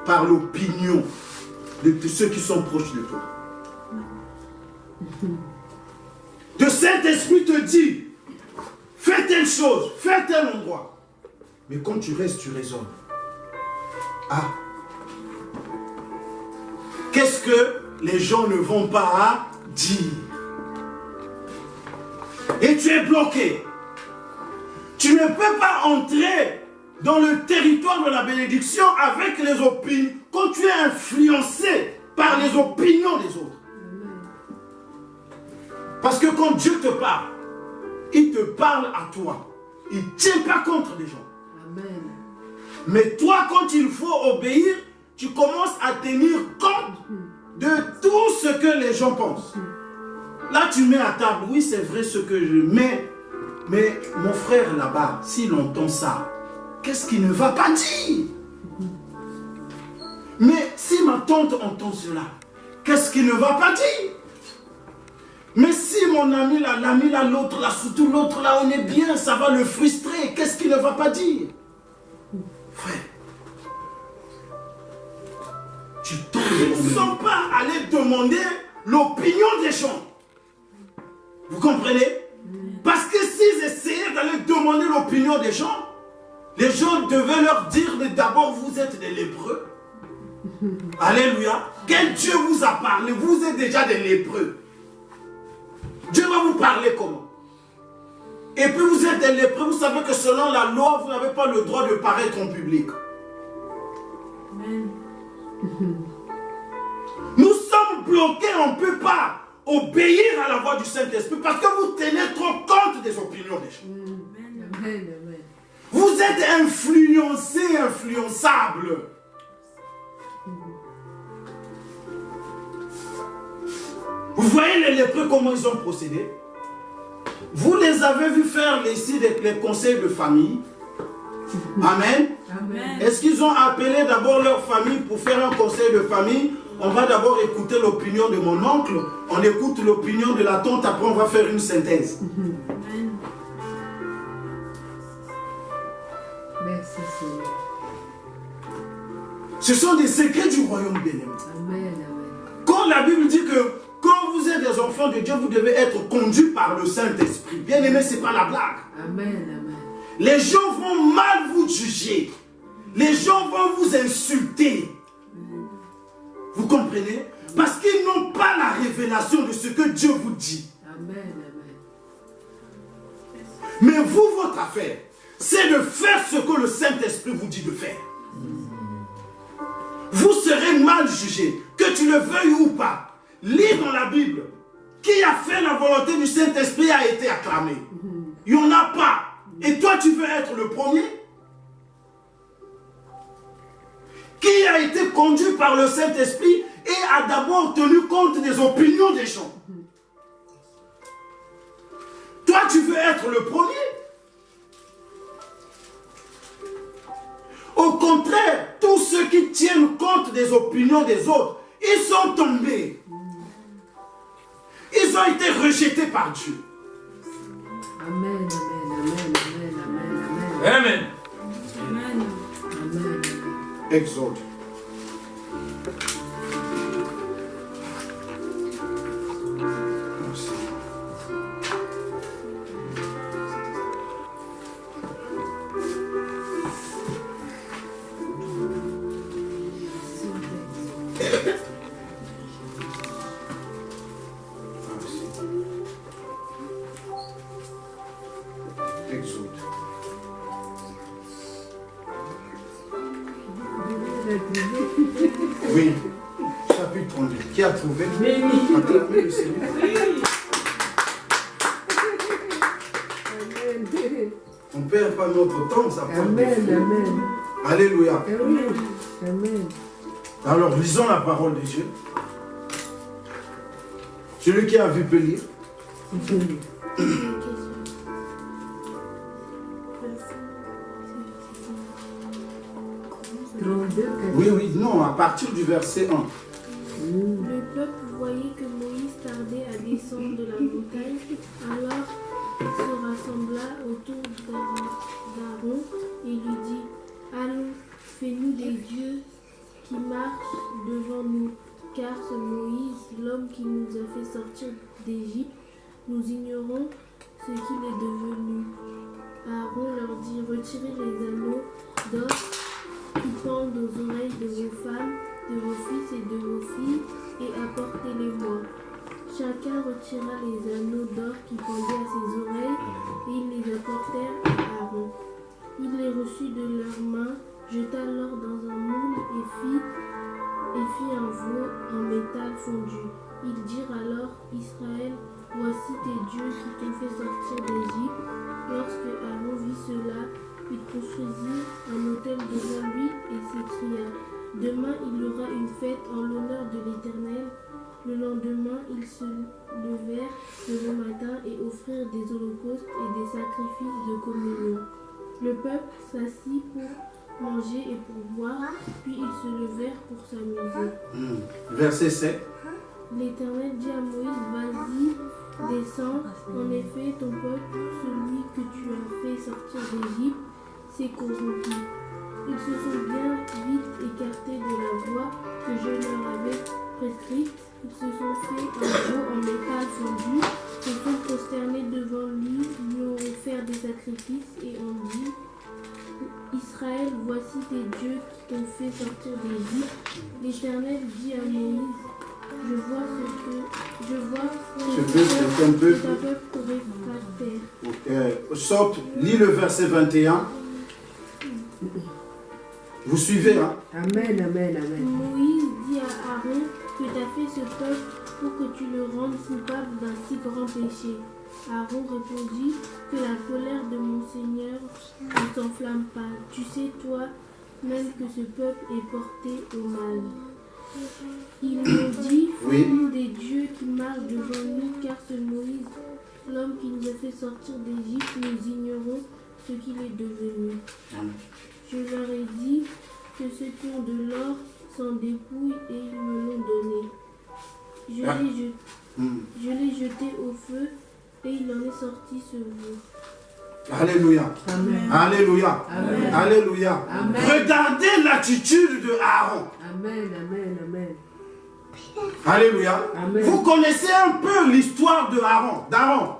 par l'opinion de ceux qui sont proches de toi. Le Saint-Esprit te dit, fais telle chose, fais tel endroit. Mais quand tu restes, tu raisonnes. Ah, qu'est-ce que les gens ne vont pas dire? Et tu es bloqué. Tu ne peux pas entrer dans le territoire de la bénédiction avec les opinions, quand tu es influencé par les opinions des autres. Parce que quand Dieu te parle, il te parle à toi. Il ne tient pas contre les gens. Amen. Mais toi, quand il faut obéir, tu commences à tenir compte de tout ce que les gens pensent. Là, tu mets à table, oui, c'est vrai ce que je mets, mais mon frère là-bas, s'il entend ça, qu'est-ce qu'il ne va pas dire? Mais si ma tante entend cela, qu'est-ce qu'il ne va pas dire? Mais si mon ami là, l'ami là, l'autre là, surtout l'autre là, on est bien, ça va le frustrer, qu'est-ce qu'il ne va pas dire? Frère, tu tombes. Ils ne sont pas allés demander l'opinion des gens. Vous comprenez? Parce que s'ils essayaient d'aller demander l'opinion des gens devaient leur dire, mais d'abord vous êtes des lépreux. Alléluia. Quel Dieu vous a parlé? Vous êtes déjà des lépreux. Dieu va vous parler comment? Et puis vous êtes des lépreux, vous savez que selon la loi, vous n'avez pas le droit de paraître en public. Amen. Nous sommes bloqués, on ne peut pas obéir à la voix du Saint-Esprit parce que vous tenez trop compte des opinions des gens. Amen. Amen, amen. Vous êtes influencés, influençables. Vous voyez les lépreux, comment ils ont procédé? Vous les avez vus faire ici les conseils de famille. Amen. Amen. Est-ce qu'ils ont appelé d'abord leur famille pour faire un conseil de famille? On va d'abord écouter l'opinion de mon oncle, on écoute l'opinion de la tante, après on va faire une synthèse. Amen. Merci Seigneur. Ce sont des secrets du royaume béni. Amen, amen. Quand la Bible dit que quand vous êtes des enfants de Dieu, vous devez être conduits par le Saint-Esprit. Bien aimé, ce n'est pas la blague. Amen, amen. Les gens vont mal vous juger. Les gens vont vous insulter. Vous comprenez? Parce qu'ils n'ont pas la révélation de ce que Dieu vous dit. Amen, amen. Mais vous, votre affaire, c'est de faire ce que le Saint-Esprit vous dit de faire. Vous serez mal jugé, que tu le veuilles ou pas. Lis dans la Bible, qui a fait la volonté du Saint-Esprit a été acclamé. Il n'y en a pas. Et toi, tu veux être le premier? Qui a été conduit par le Saint-Esprit et a d'abord tenu compte des opinions des gens. Toi, tu veux être le premier? Au contraire, tous ceux qui tiennent compte des opinions des autres, ils sont tombés. Ils ont été rejetés par Dieu. Amen, amen, amen, amen, amen, Amen. Amen. amen. Exode. Exode. Oui. Chapitre 38. Qui a trouvé? Acclamez le Seigneur. Amen. On ne perd pas notre temps, ça prend Amen, des fous. amen. Alléluia. Amen. Amen. Alors, lisons la parole de Dieu. Celui qui a vu peut lire. Oui, non, à partir du verset 1. Le peuple voyait que Moïse tardait à descendre de la montagne, alors il se rassembla autour d'Aaron et lui dit: Allons, fais-nous des dieux qui marchent devant nous, car ce Moïse, l'homme qui nous a fait sortir d'Égypte, nous ignorons ce qu'il est devenu. Aaron leur dit: Retirez les anneaux d'or qui pendent aux oreilles de vos femmes, de vos fils et de vos filles, et apportez-les-moi. Chacun retira les anneaux d'or qui pendaient à ses oreilles, et ils les apportèrent à Aaron. Il les reçut de leurs mains, jeta l'or dans un moule et fit un veau en métal fondu. Ils dirent alors: Israël, voici tes dieux qui t'ont fait sortir d'Égypte. Lorsque Aaron vit cela, il construisit un autel devant lui et s'écria: Demain il y aura une fête en l'honneur de l'Éternel. Le lendemain, ils se levèrent le matin et offrirent des holocaustes et des sacrifices de communion. Le peuple s'assit pour manger et pour boire, puis ils se levèrent pour s'amuser. Verset 7. L'Éternel dit à Moïse: Vas-y, descends. En effet, ton peuple, celui que tu as fait sortir d'Égypte, s'est corrompu. Ils se sont bien vite écartés de la voie que je leur avais prescrite. Ils se sont fait un veau en métal fondu, se sont prosternés devant lui, lui ont offert des sacrifices et ont dit: Israël, voici tes dieux qui t'ont fait sortir d'Égypte. L'Éternel dit à Moïse: Je vois Ce peuple est un peuple. c'est un peuple réfractaire. Sorte, lis le verset 21. Vous suivez, hein? Amen, amen, amen. Moïse dit à Aaron que tu as fait ce peuple pour que tu le rendes coupable d'un si grand péché. Aaron répondit que la colère de mon Seigneur ne s'enflamme pas. Tu sais toi-même que ce peuple est porté au mal. Il me dit, Oui. fais-nous des dieux qui marchent devant nous, car ce Moïse, l'homme qui nous a fait sortir d'Égypte, nous ignorons ce qu'il est devenu. Je leur ai dit que ceux qui ont de l'or s'en dépouillent et ils me l'ont donné. Je l'ai jeté au feu et il en est sorti ce veau. Alléluia. Amen. Alléluia. Amen. Alléluia. Amen. Regardez l'attitude de Aaron. Amen, amen, amen. Alléluia. Amen. Vous connaissez un peu l'histoire de d'Aaron.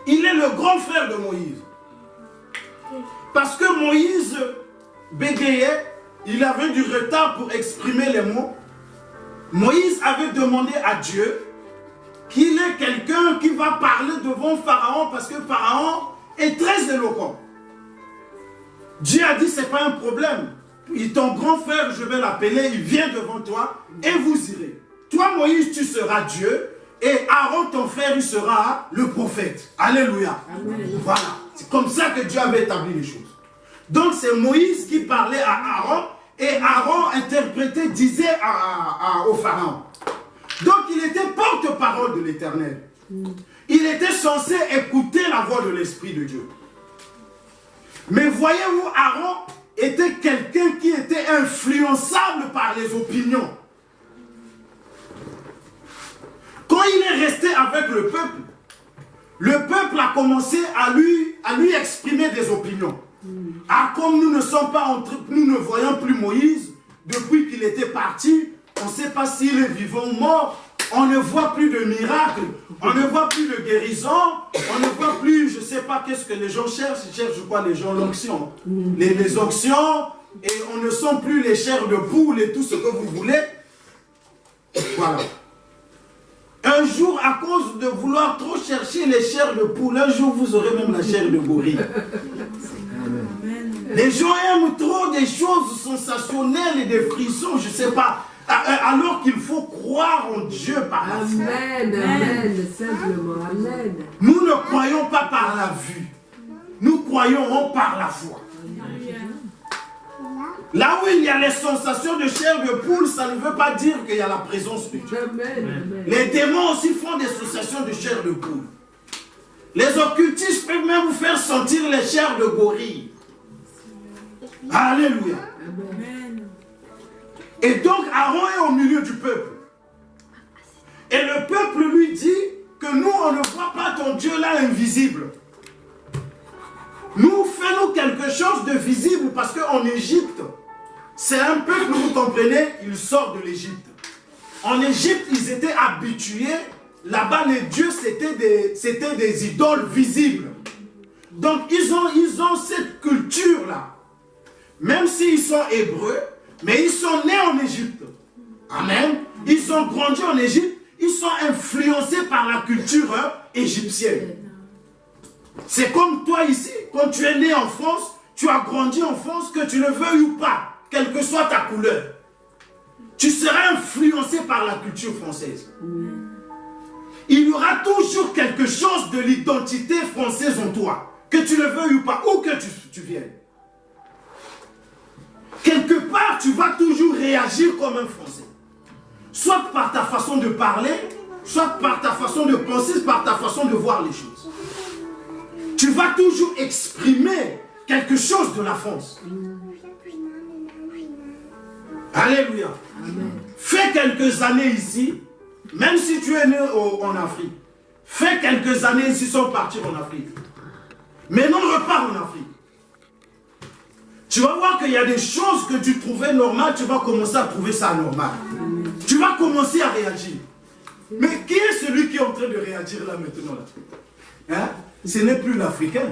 Il est le grand frère de Moïse. Parce que Moïse bégayait, il avait du retard pour exprimer les mots. Moïse avait demandé à Dieu qu'il ait quelqu'un qui va parler devant Pharaon parce que Pharaon est très éloquent. Dieu a dit, c'est pas un problème. Ton grand frère, je vais l'appeler, il vient devant toi et vous irez. Toi, Moïse, tu seras Dieu et Aaron, ton frère, il sera le prophète. Alléluia. Amen. Voilà. C'est comme ça que Dieu avait établi les choses. Donc, c'est Moïse qui parlait à Aaron et Aaron interprétait, disait au Pharaon. Donc, il était porte-parole de l'Éternel. Il était censé écouter la voix de l'Esprit de Dieu. Mais voyez-vous, Aaron était quelqu'un qui était influençable par les opinions. Quand il est resté avec le peuple a commencé à lui exprimer des opinions. Ah, comme nous ne voyons plus Moïse, depuis qu'il était parti, on ne sait pas s'il est vivant ou mort, on ne voit plus de miracles, on ne voit plus de guérison, on ne voit plus, je ne sais pas qu'est-ce que les gens cherchent, ils cherchent quoi les gens, l'onction. Les onctions, et on ne sent plus les chairs de poule et tout ce que vous voulez. Voilà. Un jour, à cause de vouloir trop chercher les chairs de poule, un jour vous aurez même la chair de gorille. Les gens aiment trop des choses sensationnelles et des frissons, je ne sais pas. Alors qu'il faut croire en Dieu par la foi. Amen, amen, simplement, amen. Nous ne croyons pas par la vue. Nous croyons par la foi. Là où il y a les sensations de chair de poule, ça ne veut pas dire qu'il y a la présence de Dieu. Amen, amen. Les démons aussi font des sensations de chair de poule. Les occultistes peuvent même vous faire sentir les chairs de gorille. Alléluia. Amen. Et donc Aaron est au milieu du peuple. Et le peuple lui dit que nous, on ne voit pas ton Dieu là invisible. Nous, fais-nous quelque chose de visible parce qu'en Égypte, c'est un peuple, vous comprenez, il sort de l'Égypte. En Égypte, ils étaient habitués, là-bas les dieux c'était des idoles visibles. Donc ils ont cette culture-là. Même s'ils sont hébreux, mais ils sont nés en Égypte. Amen. Ils ont grandi en Égypte, ils sont influencés par la culture égyptienne. C'est comme toi ici, quand tu es né en France, tu as grandi en France, que tu le veuilles ou pas, quelle que soit ta couleur. Tu seras influencé par la culture française. Il y aura toujours quelque chose de l'identité française en toi, que tu le veuilles ou pas, où que tu viennes. Quelque part, tu vas toujours réagir comme un Français. Soit par ta façon de parler, soit par ta façon de penser, par ta façon de voir les choses. Tu vas toujours exprimer quelque chose de la France. Alléluia. Amen. Fais quelques années ici, même si tu es né en Afrique. Fais quelques années ici sans partir en Afrique. Maintenant, repars en Afrique. Tu vas voir qu'il y a des choses que tu trouvais normales, tu vas commencer à trouver ça normal. Tu vas commencer à réagir. Mais qui est celui qui est en train de réagir là maintenant là? Hein? Ce n'est plus l'Africain.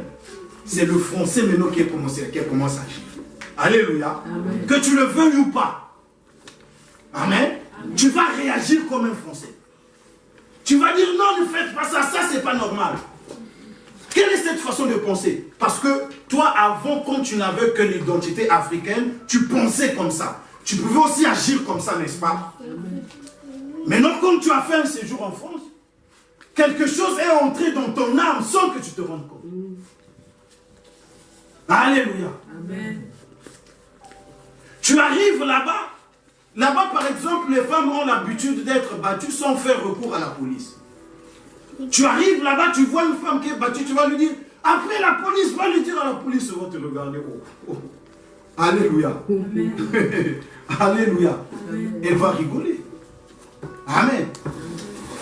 C'est le Français maintenant qui commence à agir. Alléluia. Amen. Que tu le veuilles ou pas. Amen. Tu vas réagir comme un Français. Tu vas dire non, ne faites pas ça, ça c'est pas normal. Quelle est cette façon de penser? Parce que toi, avant, quand tu n'avais que l'identité africaine, tu pensais comme ça. Tu pouvais aussi agir comme ça, n'est-ce pas? Maintenant, quand tu as fait un séjour en France, quelque chose est entré dans ton âme sans que tu te rendes compte. Alléluia. Amen. Tu arrives là-bas. Là-bas, par exemple, les femmes ont l'habitude d'être battues sans faire recours à la police. Tu arrives là-bas, tu vois une femme qui est battue, tu vas lui dire, après la police, va lui dire à la police, ils vont te regarder. Oh, oh. Alléluia. Alléluia. Amen. Elle va rigoler. Amen.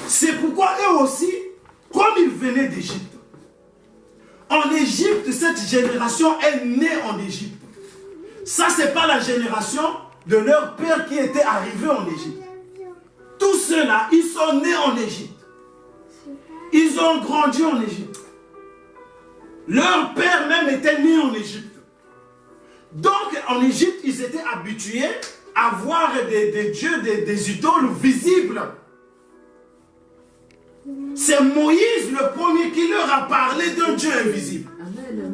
C'est pourquoi eux aussi, comme ils venaient d'Égypte, en Égypte, cette génération est née en Égypte. Ça, ce n'est pas la génération de leur père qui était arrivé en Égypte. Tous ceux-là, ils sont nés en Égypte. Ils ont grandi en Égypte. Leur père même était né en Égypte. Donc, en Égypte, ils étaient habitués à voir des dieux, des idoles visibles. C'est Moïse le premier qui leur a parlé d'un Dieu invisible. Amen,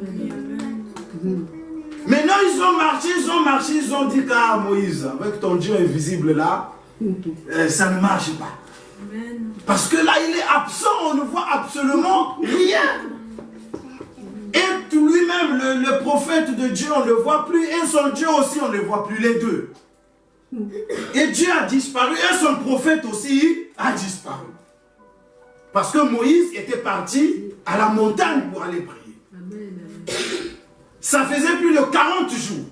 Maintenant, ils ont marché, ils ont dit qu'à Moïse, avec ton Dieu invisible là, ça ne marche pas. Amen. Parce que là, il est absent, on ne voit absolument rien. Et lui-même, le prophète de Dieu, on ne le voit plus, et son Dieu aussi, on ne le voit plus, les deux. Et Dieu a disparu, et son prophète aussi a disparu. Parce que Moïse était parti à la montagne pour aller prier. Ça faisait plus de 40 jours.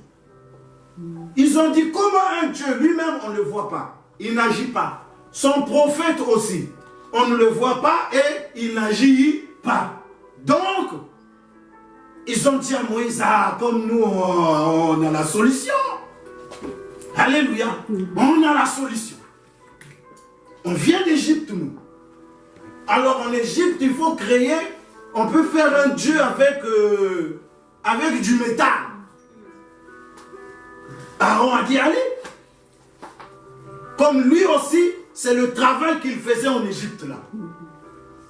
Ils ont dit, comment un Dieu, lui-même, on ne le voit pas. Il n'agit pas. Son prophète aussi, on ne le voit pas et il n'agit pas. Donc, ils ont dit à Moïse, ah, comme nous, on a la solution. Alléluia. On a la solution. On vient d'Égypte, nous. Alors, en Égypte, il faut créer, on peut faire un Dieu avec du métal. Aaron a dit, allez. Comme lui aussi, c'est le travail qu'il faisait en Égypte là.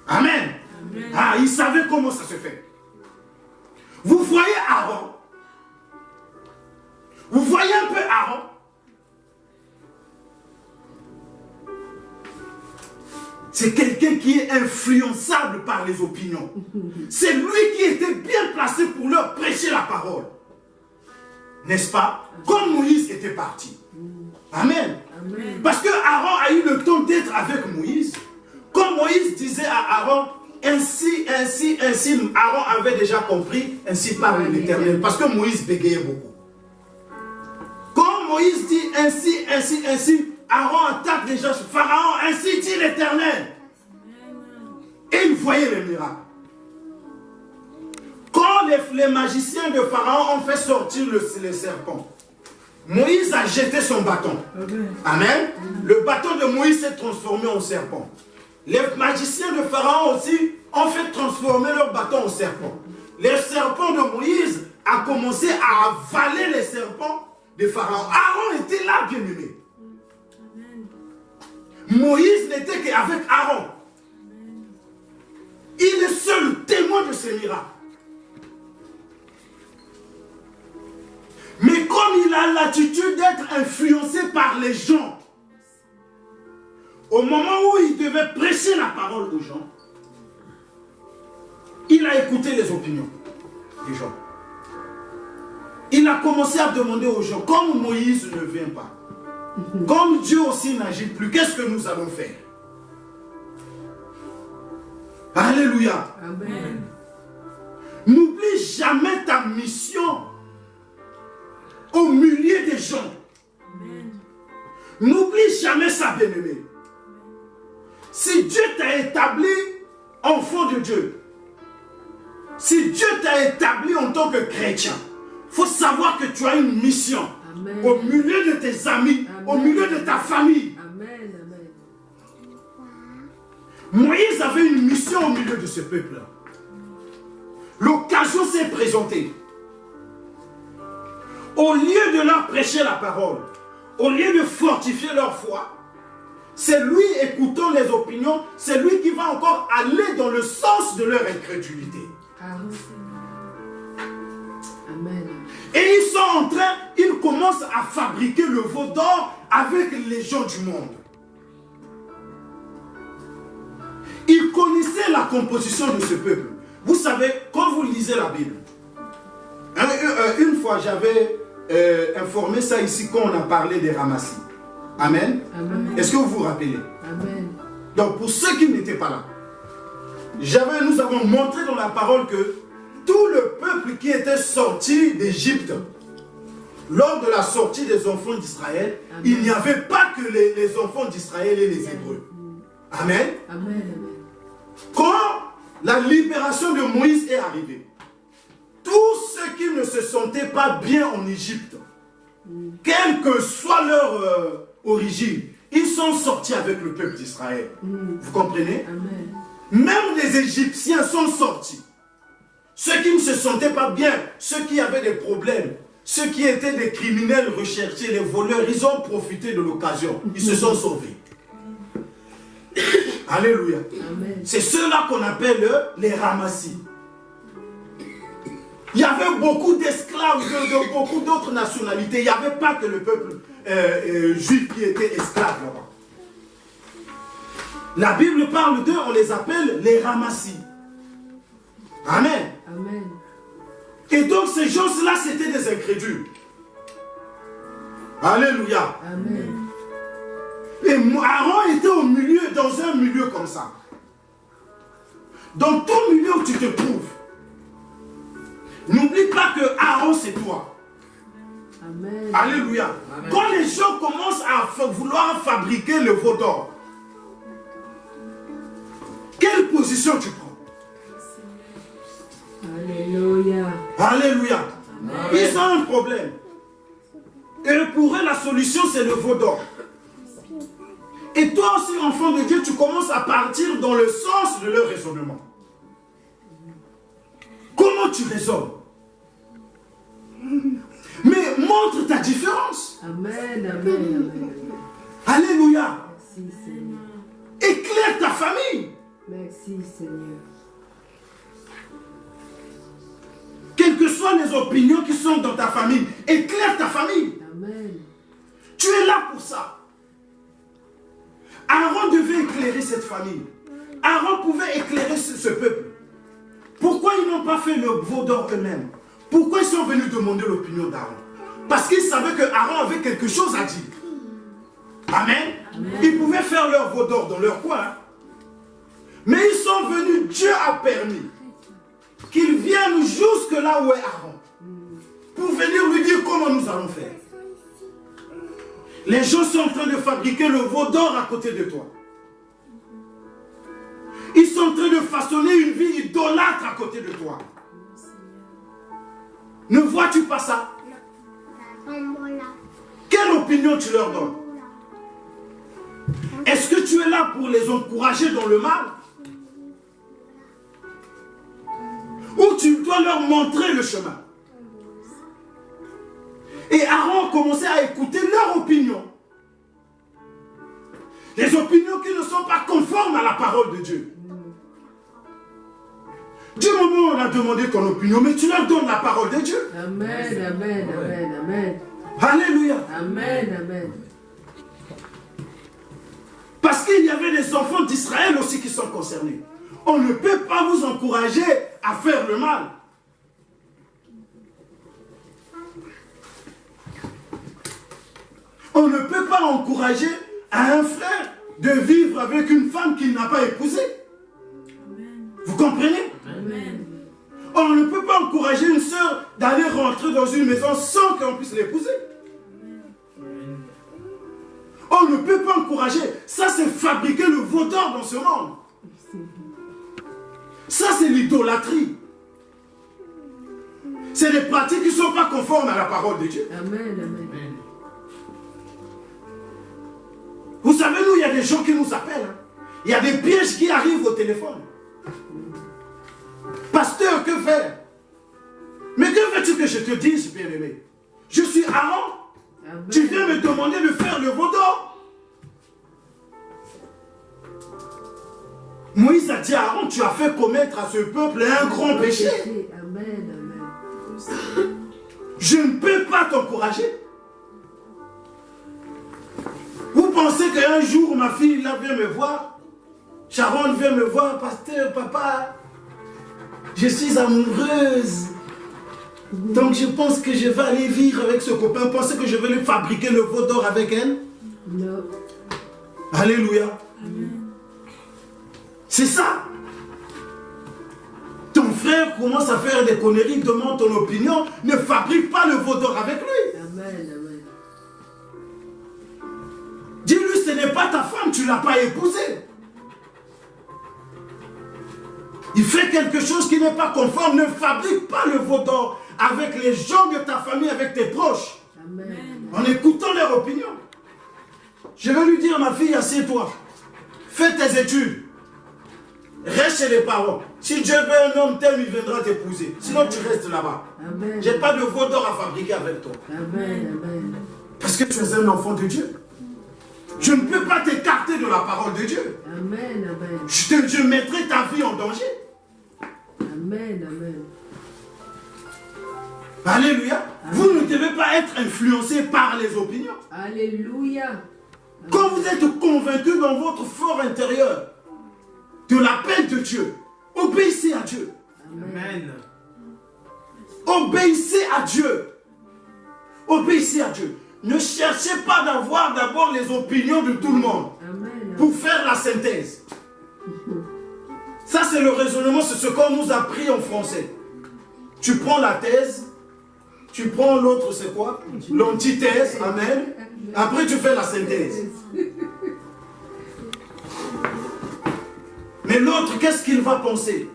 Amen. Amen. Ah, il savait comment ça se fait. Vous voyez Aaron. Vous voyez un peu Aaron. C'est quelqu'un qui est influençable par les opinions. C'est lui qui était bien placé pour leur prêcher la parole. N'est-ce pas? Comme Moïse était parti. Amen. Amen. Parce que Aaron a eu le temps d'être avec Moïse. Comme Moïse disait à Aaron, ainsi, Aaron avait déjà compris, ainsi parle l'Éternel. Parce que Moïse bégayait beaucoup. Quand Moïse dit ainsi, Aaron attaque déjà Pharaon, ainsi dit l'Éternel. Et il voyait les miracles. Quand les magiciens de Pharaon ont fait sortir les serpents, Moïse a jeté son bâton. Amen. Le bâton de Moïse s'est transformé en serpent. Les magiciens de Pharaon aussi ont fait transformer leur bâton en serpent. Les serpents de Moïse ont commencé à avaler les serpents de Pharaon. Aaron était là, bien aimé. Moïse n'était qu'avec Aaron. Il est seul témoin de ces miracles. Mais comme il a l'attitude d'être influencé par les gens, au moment où il devait prêcher la parole aux gens, il a écouté les opinions des gens. Il a commencé à demander aux gens, comme Moïse ne vient pas, comme Dieu aussi n'agit plus, qu'est-ce que nous allons faire? Alléluia. Amen. N'oublie jamais ta mission au milieu des gens. N'oublie jamais ça, bien-aimé. Si Dieu t'a établi enfant de Dieu, si Dieu t'a établi en tant que chrétien, il faut savoir que tu as une mission. Amen. Au milieu de tes amis, Amen. au milieu de ta famille. Amen. Amen. Moïse avait une mission au milieu de ce peuple-là. L'occasion s'est présentée. Au lieu de leur prêcher la parole, au lieu de fortifier leur foi, c'est lui écoutant les opinions, c'est lui qui va encore aller dans le sens de leur incrédulité. Amen. Et ils sont en train, ils commencent à fabriquer le veau d'or avec les gens du monde. Ils connaissaient la composition de ce peuple. Vous savez, quand vous lisez la Bible, une fois j'avais informé ça ici quand on a parlé des ramassis. Amen. Amen. Est-ce que vous vous rappelez? Amen. Donc pour ceux qui n'étaient pas là, nous avons montré dans la parole que tout le peuple qui était sorti d'Égypte, lors de la sortie des enfants d'Israël, il n'y avait pas que les enfants d'Israël et les Hébreux. Amen. Amen. Quand la libération de Moïse est arrivée, tous ceux qui ne se sentaient pas bien en Égypte, quelle que soit leur origine, ils sont sortis avec le peuple d'Israël. Vous comprenez? Amen. Même les Égyptiens sont sortis. Ceux qui ne se sentaient pas bien, ceux qui avaient des problèmes, ceux qui étaient des criminels recherchés, les voleurs, ils ont profité de l'occasion. Ils se sont sauvés. Alléluia. C'est ceux-là qu'on appelle les ramassis. Il y avait beaucoup d'esclaves de beaucoup d'autres nationalités. Il n'y avait pas que le peuple juif qui était esclave là-bas. La Bible parle d'eux, on les appelle les ramassis. Amen. Amen. Et donc ces gens-là, c'était des incrédules. Alléluia. Amen. Et Aaron était au milieu, dans un milieu comme ça. Dans tout milieu où tu te trouves, n'oublie pas que Aaron c'est toi. Amen. Alléluia. Amen. Quand les gens commencent à vouloir fabriquer le veau d'or, quelle position tu prends? Alléluia. Alléluia. Amen. Ils ont un problème. Et pour eux, la solution, c'est le veau d'or. Et toi aussi, enfant de Dieu, tu commences à partir dans le sens de leur raisonnement. Comment tu raisonnes? Mais montre ta différence. Amen. Amen. Alléluia. Merci Seigneur. Éclaire ta famille. Merci Seigneur. Quelles que soient les opinions qui sont dans ta famille, éclaire ta famille. Amen. Tu es là pour ça. Aaron devait éclairer cette famille. Aaron pouvait éclairer ce peuple. Pourquoi ils n'ont pas fait le veau d'or eux-mêmes? Pourquoi ils sont venus demander l'opinion d'Aaron? Parce qu'ils savaient que Aaron avait quelque chose à dire. Amen. Amen. Ils pouvaient faire leur veau d'or dans leur coin. Mais ils sont venus, Dieu a permis qu'ils viennent jusque là où est Aaron. Pour venir lui dire comment nous allons faire. Les gens sont en train de fabriquer le veau d'or à côté de toi. Ils sont en train de façonner une vie idolâtre à côté de toi. Ne vois-tu pas ça? Quelle opinion tu leur donnes? Est-ce que tu es là pour les encourager dans le mal? Ou tu dois leur montrer le chemin? Et Aaron commençait à écouter leurs opinions. Les opinions qui ne sont pas conformes à la parole de Dieu. Du moment où on a demandé ton opinion, mais tu leur donnes la parole de Dieu. Amen. Amen. Amen. Amen. Alléluia. Amen. Amen. Parce qu'il y avait des enfants d'Israël aussi qui sont concernés. On ne peut pas vous encourager à faire le mal. On ne peut pas encourager à un frère de vivre avec une femme qu'il n'a pas épousée. Vous comprenez? Amen. On ne peut pas encourager une sœur d'aller rentrer dans une maison sans qu'on puisse l'épouser. On ne peut pas encourager. Ça, c'est fabriquer le veau d'or dans ce monde. Ça, c'est l'idolâtrie. C'est des pratiques qui ne sont pas conformes à la parole de Dieu. Amen. Amen. Vous savez, nous, il y a des gens qui nous appellent. Hein. Il y a des pièges qui arrivent au téléphone. Pasteur, que faire? Mais que veux-tu que je te dise, bien-aimé? Je suis Aaron. Amen. Tu viens me demander de faire le veau d'or. Moïse a dit à Aaron, tu as fait commettre à ce peuple un grand péché. Amen, amen. Je ne peux pas t'encourager. Vous pensez qu'un jour, ma fille là vient me voir, Sharon vient me voir, pasteur, papa, je suis amoureuse. Donc je pense que je vais aller vivre avec ce copain. Vous pensez que je vais lui fabriquer le veau d'or avec elle? Non. Alléluia. C'est ça. Ton frère commence à faire des conneries, demande ton opinion, ne fabrique pas le veau d'or avec lui. Amen, amen. Dis-lui, ce n'est pas ta femme, tu ne l'as pas épousée. Il fait quelque chose qui n'est pas conforme, ne fabrique pas le veau d'or avec les gens de ta famille, avec tes proches, Amen. en écoutant leur opinion. Je vais lui dire, ma fille, assieds-toi, fais tes études, reste chez les parents. Si Dieu veut un homme tel, il viendra t'épouser. Sinon, tu restes là-bas. Amen. Je n'ai pas de veau d'or à fabriquer avec toi. Amen, amen. Parce que tu es un enfant de Dieu. Je ne peux pas t'écarter de la parole de Dieu. Amen, amen. Je mettrai ta vie en danger. Amen, amen. Alléluia. Vous ne devez pas être influencé par les opinions. Alléluia. Quand vous êtes convaincu dans votre fort intérieur de l'appel de Dieu, obéissez à Dieu. Amen. Obéissez à Dieu. Obéissez à Dieu. Ne cherchez pas d'avoir d'abord les opinions de tout le monde Amen. pour faire la synthèse. Ça, c'est le raisonnement, c'est ce qu'on nous a appris en français. Tu prends la thèse, tu prends l'autre, c'est quoi? L'antithèse, amen. Après, tu fais la synthèse. Mais l'autre, qu'est-ce qu'il va penser?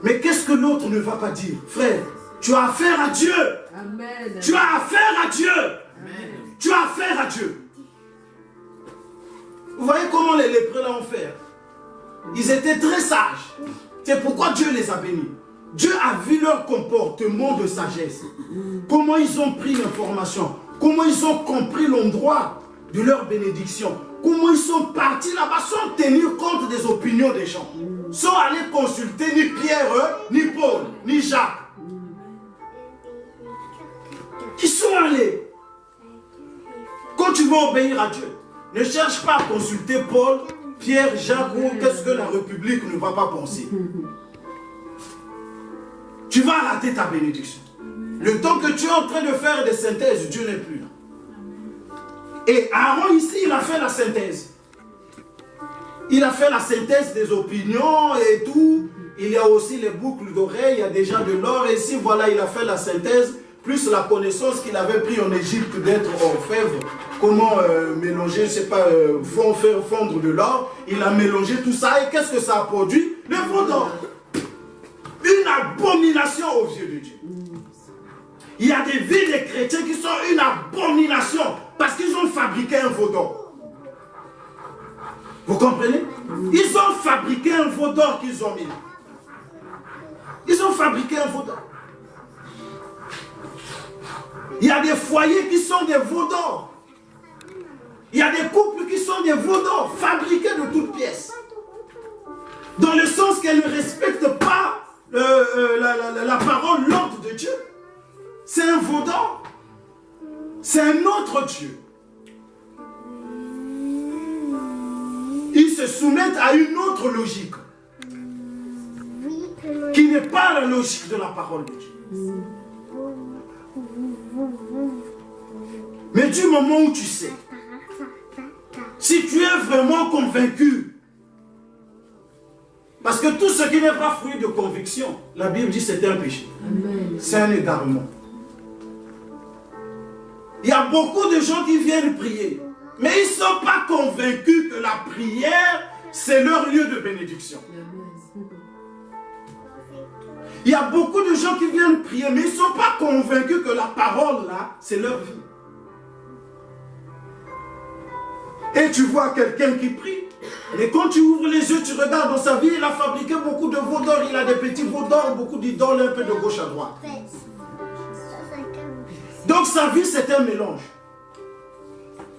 Mais qu'est-ce que l'autre ne va pas dire? Frère, tu as affaire à Dieu. Amen. Tu as affaire à Dieu. Amen. Tu as affaire à Dieu. Vous voyez comment les lépreux là ont fait? Ils étaient très sages. C'est pourquoi Dieu les a bénis. Dieu a vu leur comportement de sagesse. Comment ils ont pris l'information. Comment ils ont compris l'endroit de leur bénédiction. Comment ils sont partis là-bas sans tenir compte des opinions des gens. Sans aller consulter ni Pierre, ni Paul, ni Jacques. Ils sont allés. Quand tu vas obéir à Dieu, ne cherche pas à consulter Paul, Pierre, Jacques ou qu'est-ce que la République ne va pas penser. Tu vas rater ta bénédiction. Le temps que tu es en train de faire des synthèses, Dieu n'est plus là. Et Aaron ici, il a fait la synthèse. Il a fait la synthèse des opinions et tout. Il y a aussi les boucles d'oreilles, il y a déjà de l'or. Et ici, voilà, il a fait la synthèse, plus la connaissance qu'il avait pris en Égypte d'être orfèvre. Comment mélanger, je ne sais pas, faire fondre de l'or. Il a mélangé tout ça. Et qu'est-ce que ça a produit? Le veau d'or. Une abomination aux yeux de Dieu. Il y a des vies des chrétiens qui sont une abomination parce qu'ils ont fabriqué un veau d'or. Vous comprenez? Ils ont fabriqué un veau d'or qu'ils ont mis. Ils ont fabriqué un veau d'or. Il y a des foyers qui sont des veaux d'or. Il y a des couples qui sont des veaux d'or fabriqués de toutes pièces. Dans le sens qu'elles ne respectent pas la parole, l'ordre de Dieu. C'est un veau d'or. C'est un autre Dieu. Ils se soumettent à une autre logique qui n'est pas la logique de la parole de Dieu. Mais du moment où tu sais, si tu es vraiment convaincu, parce que tout ce qui n'est pas fruit de conviction, la Bible dit c'est un péché. C'est un égarement. Il y a beaucoup de gens qui viennent prier, mais ils ne sont pas convaincus que la prière, c'est leur lieu de bénédiction. Il y a beaucoup de gens qui viennent prier, mais ils ne sont pas convaincus que la parole, là, c'est leur vie. Et tu vois quelqu'un qui prie, mais quand tu ouvres les yeux, tu regardes dans sa vie, il a fabriqué beaucoup de veaux d'or, il a des petits veaux d'or, beaucoup d'idoles, un peu de gauche à droite. Donc sa vie, c'est un mélange.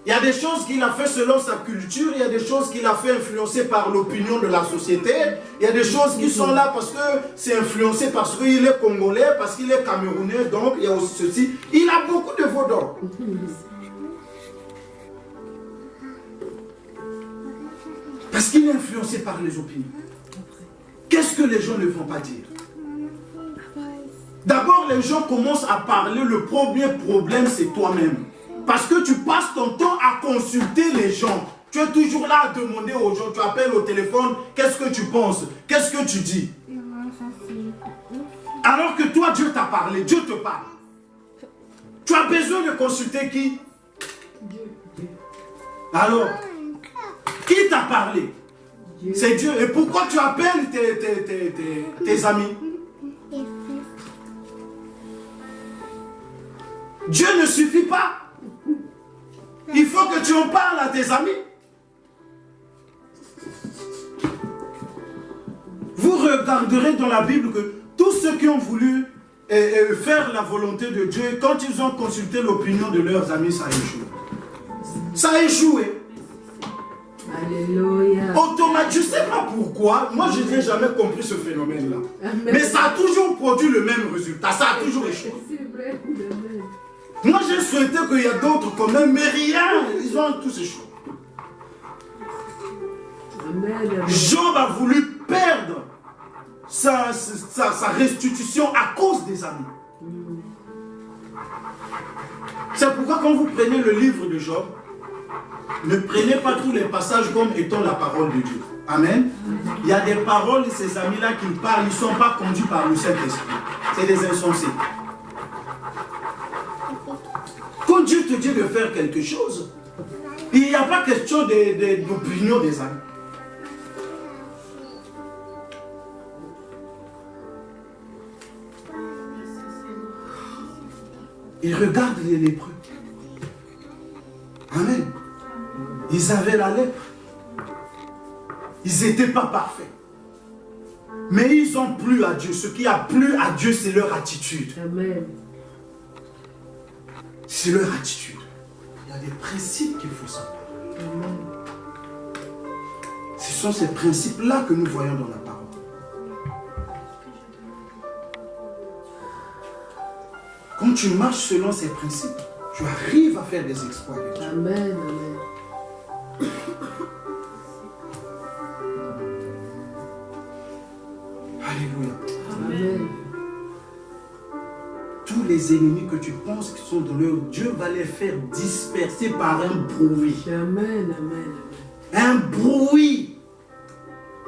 Il y a des choses qu'il a fait selon sa culture, il y a des choses qu'il a fait influencer par l'opinion de la société, il y a des choses qui sont là parce que c'est influencé parce qu'il est congolais, parce qu'il est camerounais, donc il y a aussi ceci. Il a beaucoup de veaux d'or. Parce qu'il est influencé par les opinions. Qu'est-ce que les gens ne vont pas dire? D'abord, les gens commencent à parler, le premier problème, c'est toi-même. Parce que tu passes ton temps à consulter les gens. Tu es toujours là à demander aux gens, tu appelles au téléphone, qu'est-ce que tu penses? Qu'est-ce que tu dis? Alors que toi, Dieu t'a parlé, Dieu te parle. Tu as besoin de consulter qui? Dieu. Alors, qui t'a parlé? C'est Dieu. Et pourquoi tu appelles tes amis? Dieu ne suffit pas. Il faut que tu en parles à tes amis. Vous regarderez dans la Bible que tous ceux qui ont voulu faire la volonté de Dieu, quand ils ont consulté l'opinion de leurs amis, ça a échoué. Ça a échoué. Alléluia. Automatiquement, je ne sais pas pourquoi, moi je n'ai jamais compris ce phénomène-là. Mais ça a toujours produit le même résultat, ça a toujours échoué. C'est vrai. Amen. Moi j'ai souhaité qu'il y ait d'autres quand même, mais rien, ils ont tous échoué. Amen. Job a voulu perdre sa restitution à cause des amis. C'est pourquoi quand vous prenez le livre de Job, ne prenez pas tous les passages comme étant la parole de Dieu. Amen. Il y a des paroles de ces amis-là qui parlent, ils ne sont pas conduits par le Saint-Esprit. C'est des insensés. Quand Dieu te dit de faire quelque chose, il n'y a pas question d'opinion des amis. Il regarde les lépreux. Amen. Ils avaient la lèpre. Ils n'étaient pas parfaits. Mais ils ont plu à Dieu. Ce qui a plu à Dieu, c'est leur attitude. Amen. C'est leur attitude. Il y a des principes qu'il faut savoir. Amen. Ce sont ces principes-là que nous voyons dans la parole. Quand tu marches selon ces principes, tu arrives à faire des exploits avec Dieu. Amen. Amen. Alléluia. Amen. Tous les ennemis que tu penses qui sont dans leur Dieu va les faire disperser par un bruit. Amen. Amen. Un bruit.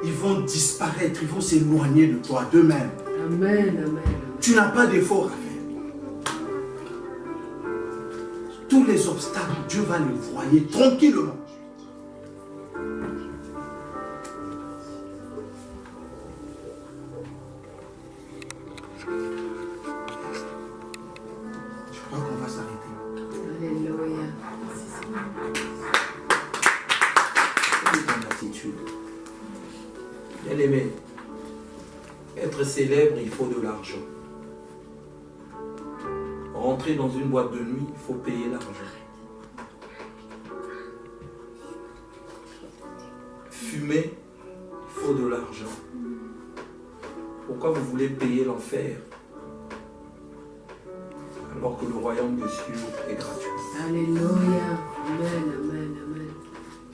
Ils vont disparaître, ils vont s'éloigner de toi d'eux-mêmes. Amen. Amen. Tu n'as pas d'effort à faire. Tous les obstacles, Dieu va les voyer tranquillement. Je crois qu'on va s'arrêter. Alléluia. Quelle est ton attitude? Bien aimé, être célèbre, il faut de l'argent. Rentrer dans une boîte de nuit, il faut payer l'argent. Fumer, il faut de l'argent. Pourquoi vous voulez payer l'enfer alors que le royaume des cieux est gratuit? Alléluia. Amen. Amen. Amen.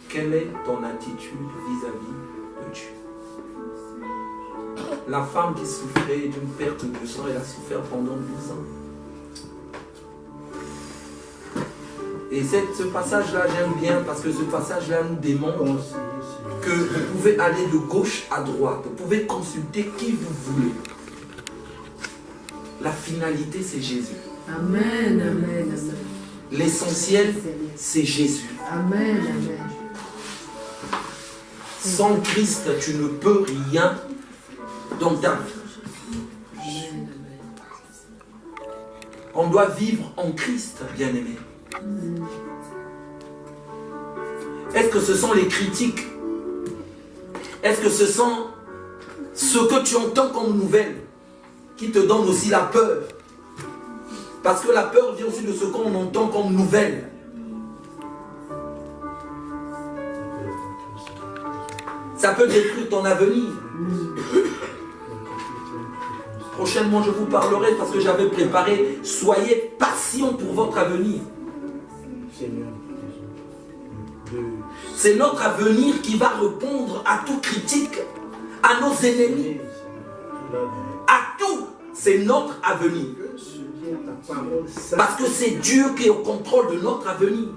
Quelle est ton attitude vis-à-vis de Dieu? La femme qui souffrait d'une perte de sang, elle a souffert pendant 12 ans. Et ce passage-là, j'aime bien parce que ce passage-là nous démontre que vous pouvez aller de gauche à droite. Vous pouvez consulter qui vous voulez. La finalité, c'est Jésus. Amen. Amen. Amen. L'essentiel, c'est Jésus. Amen. Amen. Sans Christ, tu ne peux rien dans ta vie. Amen. On doit vivre en Christ, bien-aimé. Est-ce que ce sont les critiques? Est-ce que ce sont ce que tu entends comme nouvelle qui te donne aussi la peur? Parce que la peur vient aussi de ce qu'on entend comme nouvelle. Ça peut détruire ton avenir. Prochainement, je vous parlerai parce que j'avais préparé. Soyez patient pour votre avenir. C'est notre avenir qui va répondre à toute critique, à nos ennemis, à tout. C'est notre avenir. Parce que c'est Dieu qui est au contrôle de notre avenir.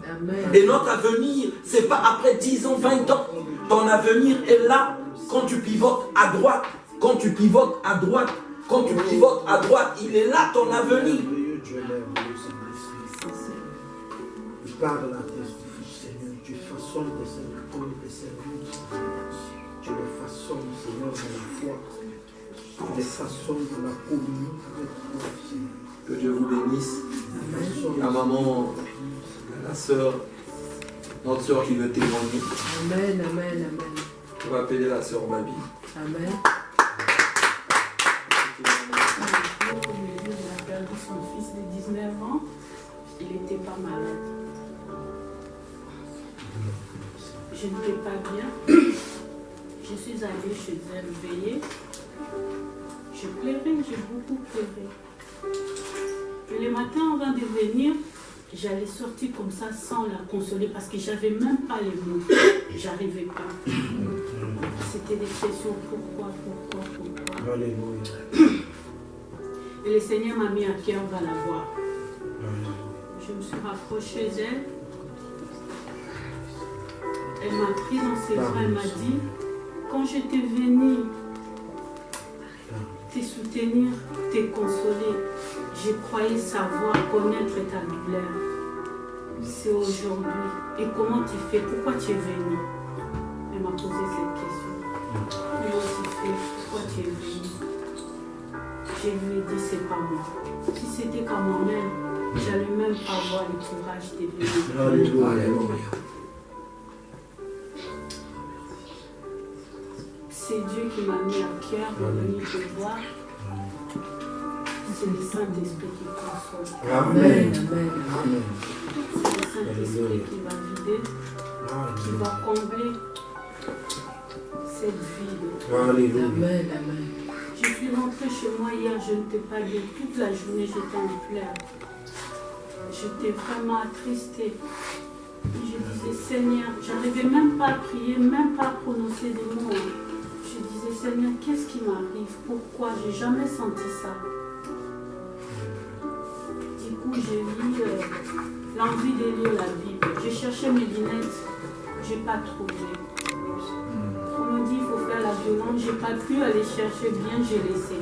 Et notre avenir, ce n'est pas après 10 ans, 20 ans. Ton avenir est là quand tu pivotes à droite. Quand tu pivotes à droite. Quand tu pivotes à droite, il est là ton avenir. Je parle à tes fils, Seigneur. Tu façonnes tes serviteurs, tes services. Tu les façonnes, Seigneur, dans la foi. Tu les façonnes dans la communion avec toi, Seigneur. Que Dieu vous bénisse. La maman, la soeur, notre soeur qui veut témoigner. Amen, amen, amen. On va appeler la soeur Babi. Amen. Il a perdu son fils de 19 ans. Il n'était pas malade. Je n'étais pas bien. Je suis allée chez elle veiller. Je pleurais, j'ai beaucoup pleuré. Et le matin, avant de venir, j'allais sortir comme ça sans la consoler parce que j'avais même pas les mots. J'arrivais pas. C'était des questions pourquoi. Alléluia. Et le Seigneur m'a mis à cœur, va la voir. Je me suis rapprochée d'elle. Elle m'a pris dans ses bras, elle m'a dit, quand j'étais venue te soutenir, te consoler, je croyais savoir connaître ta douleur. C'est aujourd'hui. Et comment tu fais? Pourquoi tu es venu? Elle m'a posé cette question. Comment tu fais? Pourquoi tu es venu? Je lui ai dit, c'est pas moi. Si c'était comme moi-même, j'allais même pas avoir le courage de venir. Alléluia. C'est Dieu qui m'a mis à cœur de venir te voir. C'est le Saint-Esprit qui console. Amen, Amen. amen, amen. C'est le Saint-Esprit qui va vider, qui va combler cette vide. Alléluia. Amen, amen. Je suis rentrée chez moi hier, je ne t'ai pas dit. Toute la journée, j'étais en pleurs. J'étais vraiment attristée. Et je disais, Seigneur, j'arrivais même pas à prier, même pas à prononcer des mots. Je disais, Seigneur, qu'est-ce qui m'arrive? Pourquoi? J'ai jamais senti ça. Du coup, j'ai eu l'envie de lire la Bible. J'ai cherché mes lunettes, j'ai pas trouvé. On me dit, il faut faire la violence. J'ai pas pu aller chercher bien, j'ai laissé.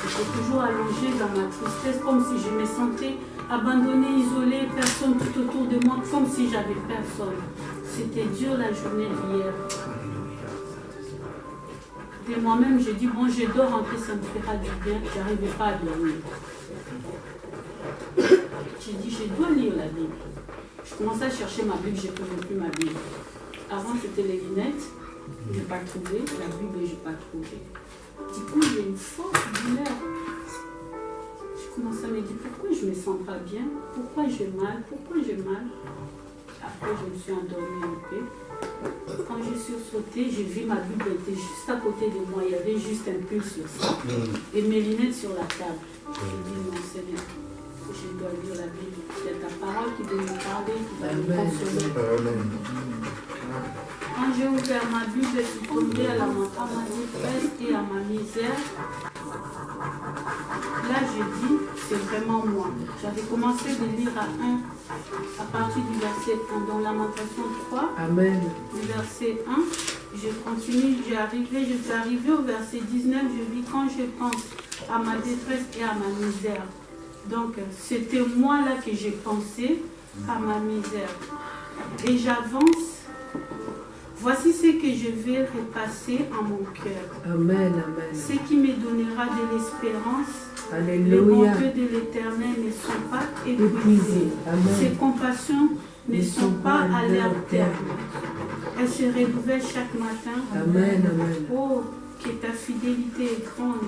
J'étais toujours allongée dans ma tristesse, comme si je me sentais abandonnée, isolée, personne tout autour de moi, comme si j'avais personne. C'était dur la journée d'hier. De moi-même, j'ai dit, bon, je dors en paix, ça me fera du bien. Je n'arrivais pas à dormir. J'ai dit, je dois lire la Bible. Je commençais à chercher ma Bible, je ne trouvais plus ma Bible. Avant, c'était les lunettes, je n'ai pas trouvé. La Bible, je n'ai pas trouvé. Du coup, il y a une forte douleur. Je commençais à me dire, pourquoi je ne me sens pas bien? Pourquoi j'ai mal? Pourquoi j'ai mal? Après, je me suis endormie un peu. Quand je suis sautée, j'ai vu ma Bible était juste à côté de moi. Il y avait juste un pull sur ça. Et mes lunettes sur la table. J'ai dit, non, Seigneur, je dois lire la Bible. C'est ta parole qui doit me parler, qui va me consoler. Quand j'ai ouvert ma Bible, je suis tombée à ma détresse et à ma misère. Là, je dis, c'est vraiment moi. J'avais commencé de lire à partir du verset 1, dans Lamentation 3. Amen. Du verset 1, je continue, je suis arrivée au verset 19, je dis, quand je pense à ma détresse et à ma misère. Donc, c'était moi là que j'ai pensé à ma misère. Et j'avance. Voici ce que je vais repasser en mon cœur. Amen, amen. Ce qui me donnera de l'espérance. Les Alléluia. bontés de l'Éternel ne sont pas Épuisé. épuisées. Amen. Ses compassions ne sont pas à leur terme. Elles se renouvellent chaque matin. Amen, amen. Oh, que ta fidélité est grande.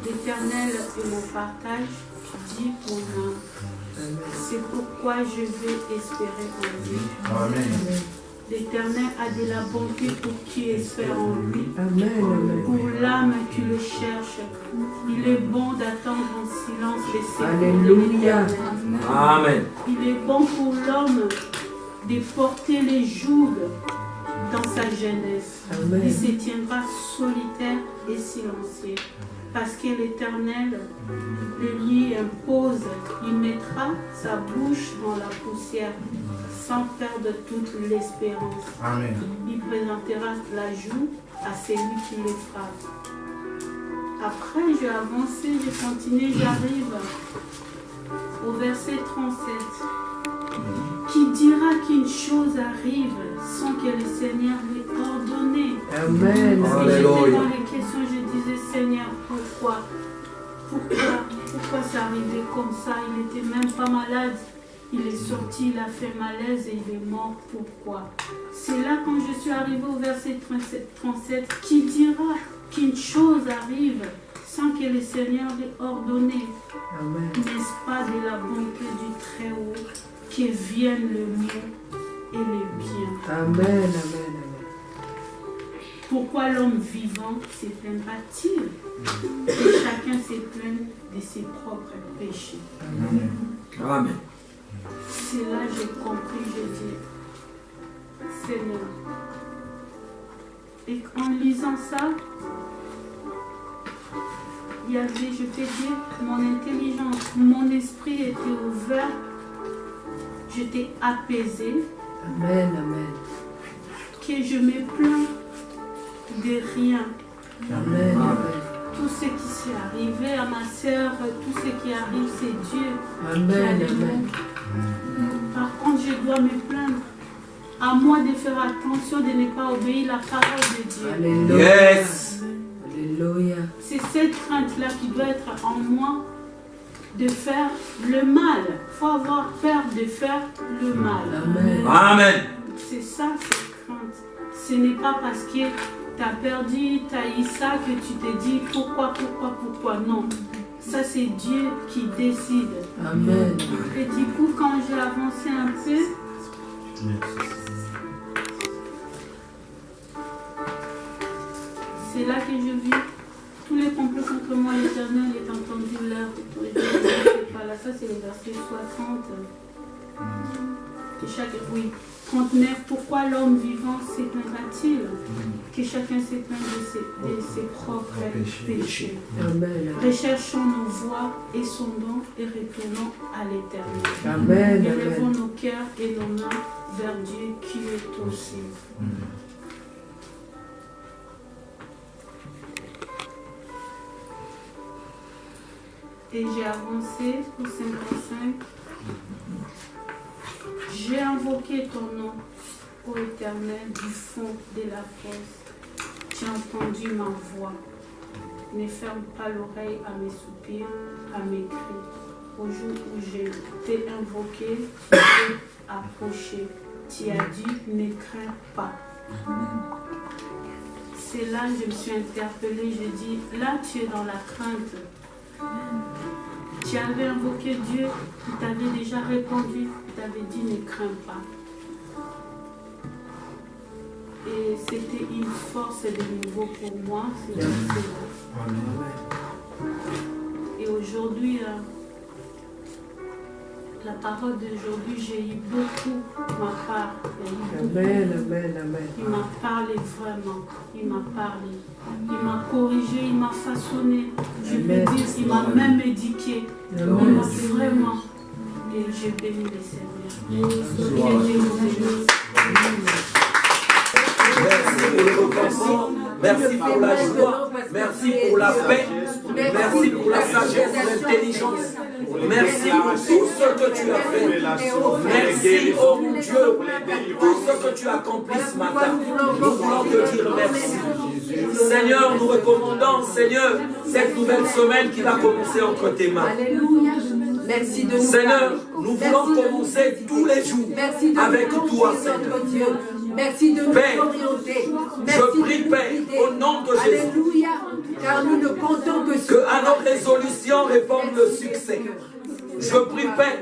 L'Éternel est mon partage, dit mon âme. Amen. C'est pourquoi je vais espérer en Dieu. Amen. L'Éternel a de la bonté pour qui espère en lui. Amen, amen. Pour l'âme qui le cherche, il est bon d'attendre en silence les secours de Alléluia. l'Éternel. Amen. Il est bon pour l'homme de porter les jougs dans sa jeunesse. Amen. Il se tiendra solitaire et silencieux. Parce que l'Éternel le lui impose, il mettra sa bouche dans la poussière sans perdre toute l'espérance. Amen. Il présentera la joue à celui qui les frappe. Après, j'ai avancé, j'ai continué, j'arrive au verset 37. Qui dira qu'une chose arrive sans que le Seigneur l'ait ordonné? Amen. Parce que j'étais Alléluia. dans les questions, je disais, Seigneur, pourquoi c'est arrivé comme ça? Il n'était même pas malade. Il est sorti, il a fait malaise et il est mort. Pourquoi? C'est là quand je suis arrivée au verset 37, qui dira qu'une chose arrive sans que le Seigneur l'ait ordonné? Amen. N'est-ce pas de la bonté du Très-Haut que viennent le mieux et le bien? Amen, amen, amen. Pourquoi l'homme vivant se plaindra-t-il? Et chacun se plaint de ses propres péchés. Amen. Amen. C'est là que j'ai compris, je dis, Seigneur. Et en lisant ça, il y avait, je peux dire, mon intelligence, mon esprit était ouvert, j'étais apaisée, Amen, amen. que je me plains de rien. Amen, amen. Tout ce qui s'est arrivé à ma sœur, tout ce qui arrive, c'est Dieu qui a Amen, les mots. amen. Par contre, je dois me plaindre. À moi de faire attention de ne pas obéir la parole de Dieu. Alléluia. Yes. Alléluia. C'est cette crainte-là qui doit être en moi de faire le mal. Il faut avoir peur de faire le mal. Amen. Amen. C'est ça, cette crainte. Ce n'est pas parce que tu as perdu, tu as eu ça que tu te dis pourquoi. Non. Ça, c'est Dieu qui décide. Amen. Et du coup, quand j'ai avancé un peu, c'est là que je vis tous les complots contre moi. L'Éternel est entendu leur. Voilà, ça c'est le verset 60. Que chaque, oui, 39. Pourquoi l'homme vivant s'éteindra-t-il? Que chacun s'éteigne de ses propres péchés. Amen. Recherchons nos voies et sondons et retournons à l'Éternel. Amen. Élevons Amen. nos cœurs et nos mains vers Dieu qui est au ciel. Et j'ai avancé au 55. J'ai invoqué ton nom, ô Éternel, du fond de la fosse. Tu as entendu ma voix. Ne ferme pas l'oreille à mes soupirs, à mes cris. Au jour où je t'ai invoqué, tu t'es approché. Tu as dit, ne crains pas. C'est là que je me suis interpellée. Je dis, là tu es dans la crainte. Tu avais invoqué Dieu, il t'avait déjà répondu, il t'avait dit ne crains pas. Et c'était une force de nouveau pour moi. Et aujourd'hui, la parole d'aujourd'hui, j'ai eu beaucoup ma part. Amen, amen, amen. Il m'a parlé vraiment, il m'a parlé. Il m'a corrigé, il m'a façonné. Je peux dire, il m'a même éduqué. Il m'a vraiment. Et j'ai béni le Seigneur. J'ai béni le Seigneur. Merci pour le repentant. Merci pour la joie. Merci pour la paix. Merci pour la sagesse, l'intelligence. Merci pour tout ce que tu as fait. Merci, oh mon Dieu, pour tout ce que tu as accompli ce matin. Nous voulons te dire merci. Seigneur, nous recommandons, Seigneur, cette nouvelle semaine qui va commencer entre tes mains. Alléluia. Merci de nous Seigneur, parler. nous voulons commencer tous les jours Merci de avec nous toi, conduire, Seigneur. notre Dieu. Merci de nous Père, orienter. Merci Je de prie, nous Père, guider. au nom de Jésus, Alléluia. Car nous ne comptons que sur que à nos résolutions répondent le succès. Je prie, Père,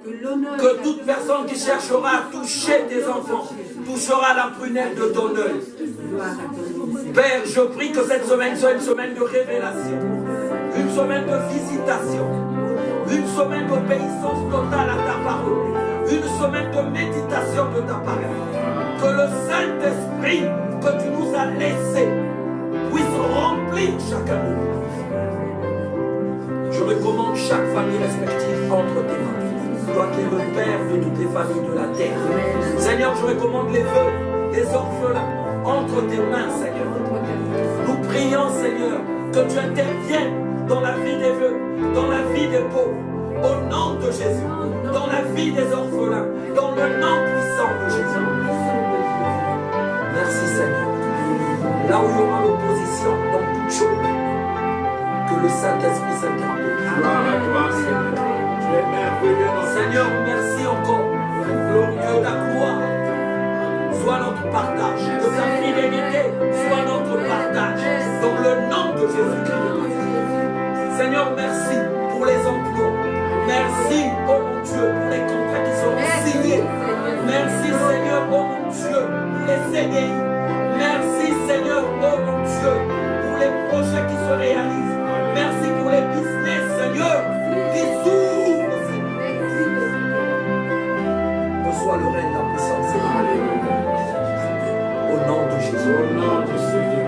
Que toute personne qui cherchera à toucher tes enfants touchera la prunelle de ton œil. Père, je prie que cette semaine soit une semaine de révélation, une semaine de visitation, une semaine d'obéissance totale à ta parole, une semaine de méditation de ta parole. Que le Saint-Esprit que tu nous as laissé puisse remplir chacun de nous. Je recommande chaque famille respective entre tes mains. Toi qui es le Père de toutes les familles de la terre. Seigneur, je recommande les veuves, les orphelins entre tes mains, Seigneur. Nous prions, Seigneur, que tu interviennes dans la vie des veuves, dans la vie des pauvres, au nom de Jésus, dans la vie des orphelins, dans le nom puissant de Jésus. Merci, Seigneur. Là où il y aura l'opposition dans toute chose, que le Saint-Esprit s'interpose. Seigneur, merci encore. Que ta gloire soit notre partage, que ta fidélité soit notre partage, dans le nom de Jésus-Christ. Seigneur, merci pour les emplois. Merci, oh mon Dieu, pour les contrats qui seront signés. Merci, Seigneur, oh mon Dieu, pour les CDI. Merci, Seigneur, oh mon Dieu, pour les projets qui se réalisent. Merci pour les business, Seigneur, qui s'ouvrent. Reçois le règne de la puissance. Au nom de Jésus. Au nom de Jésus.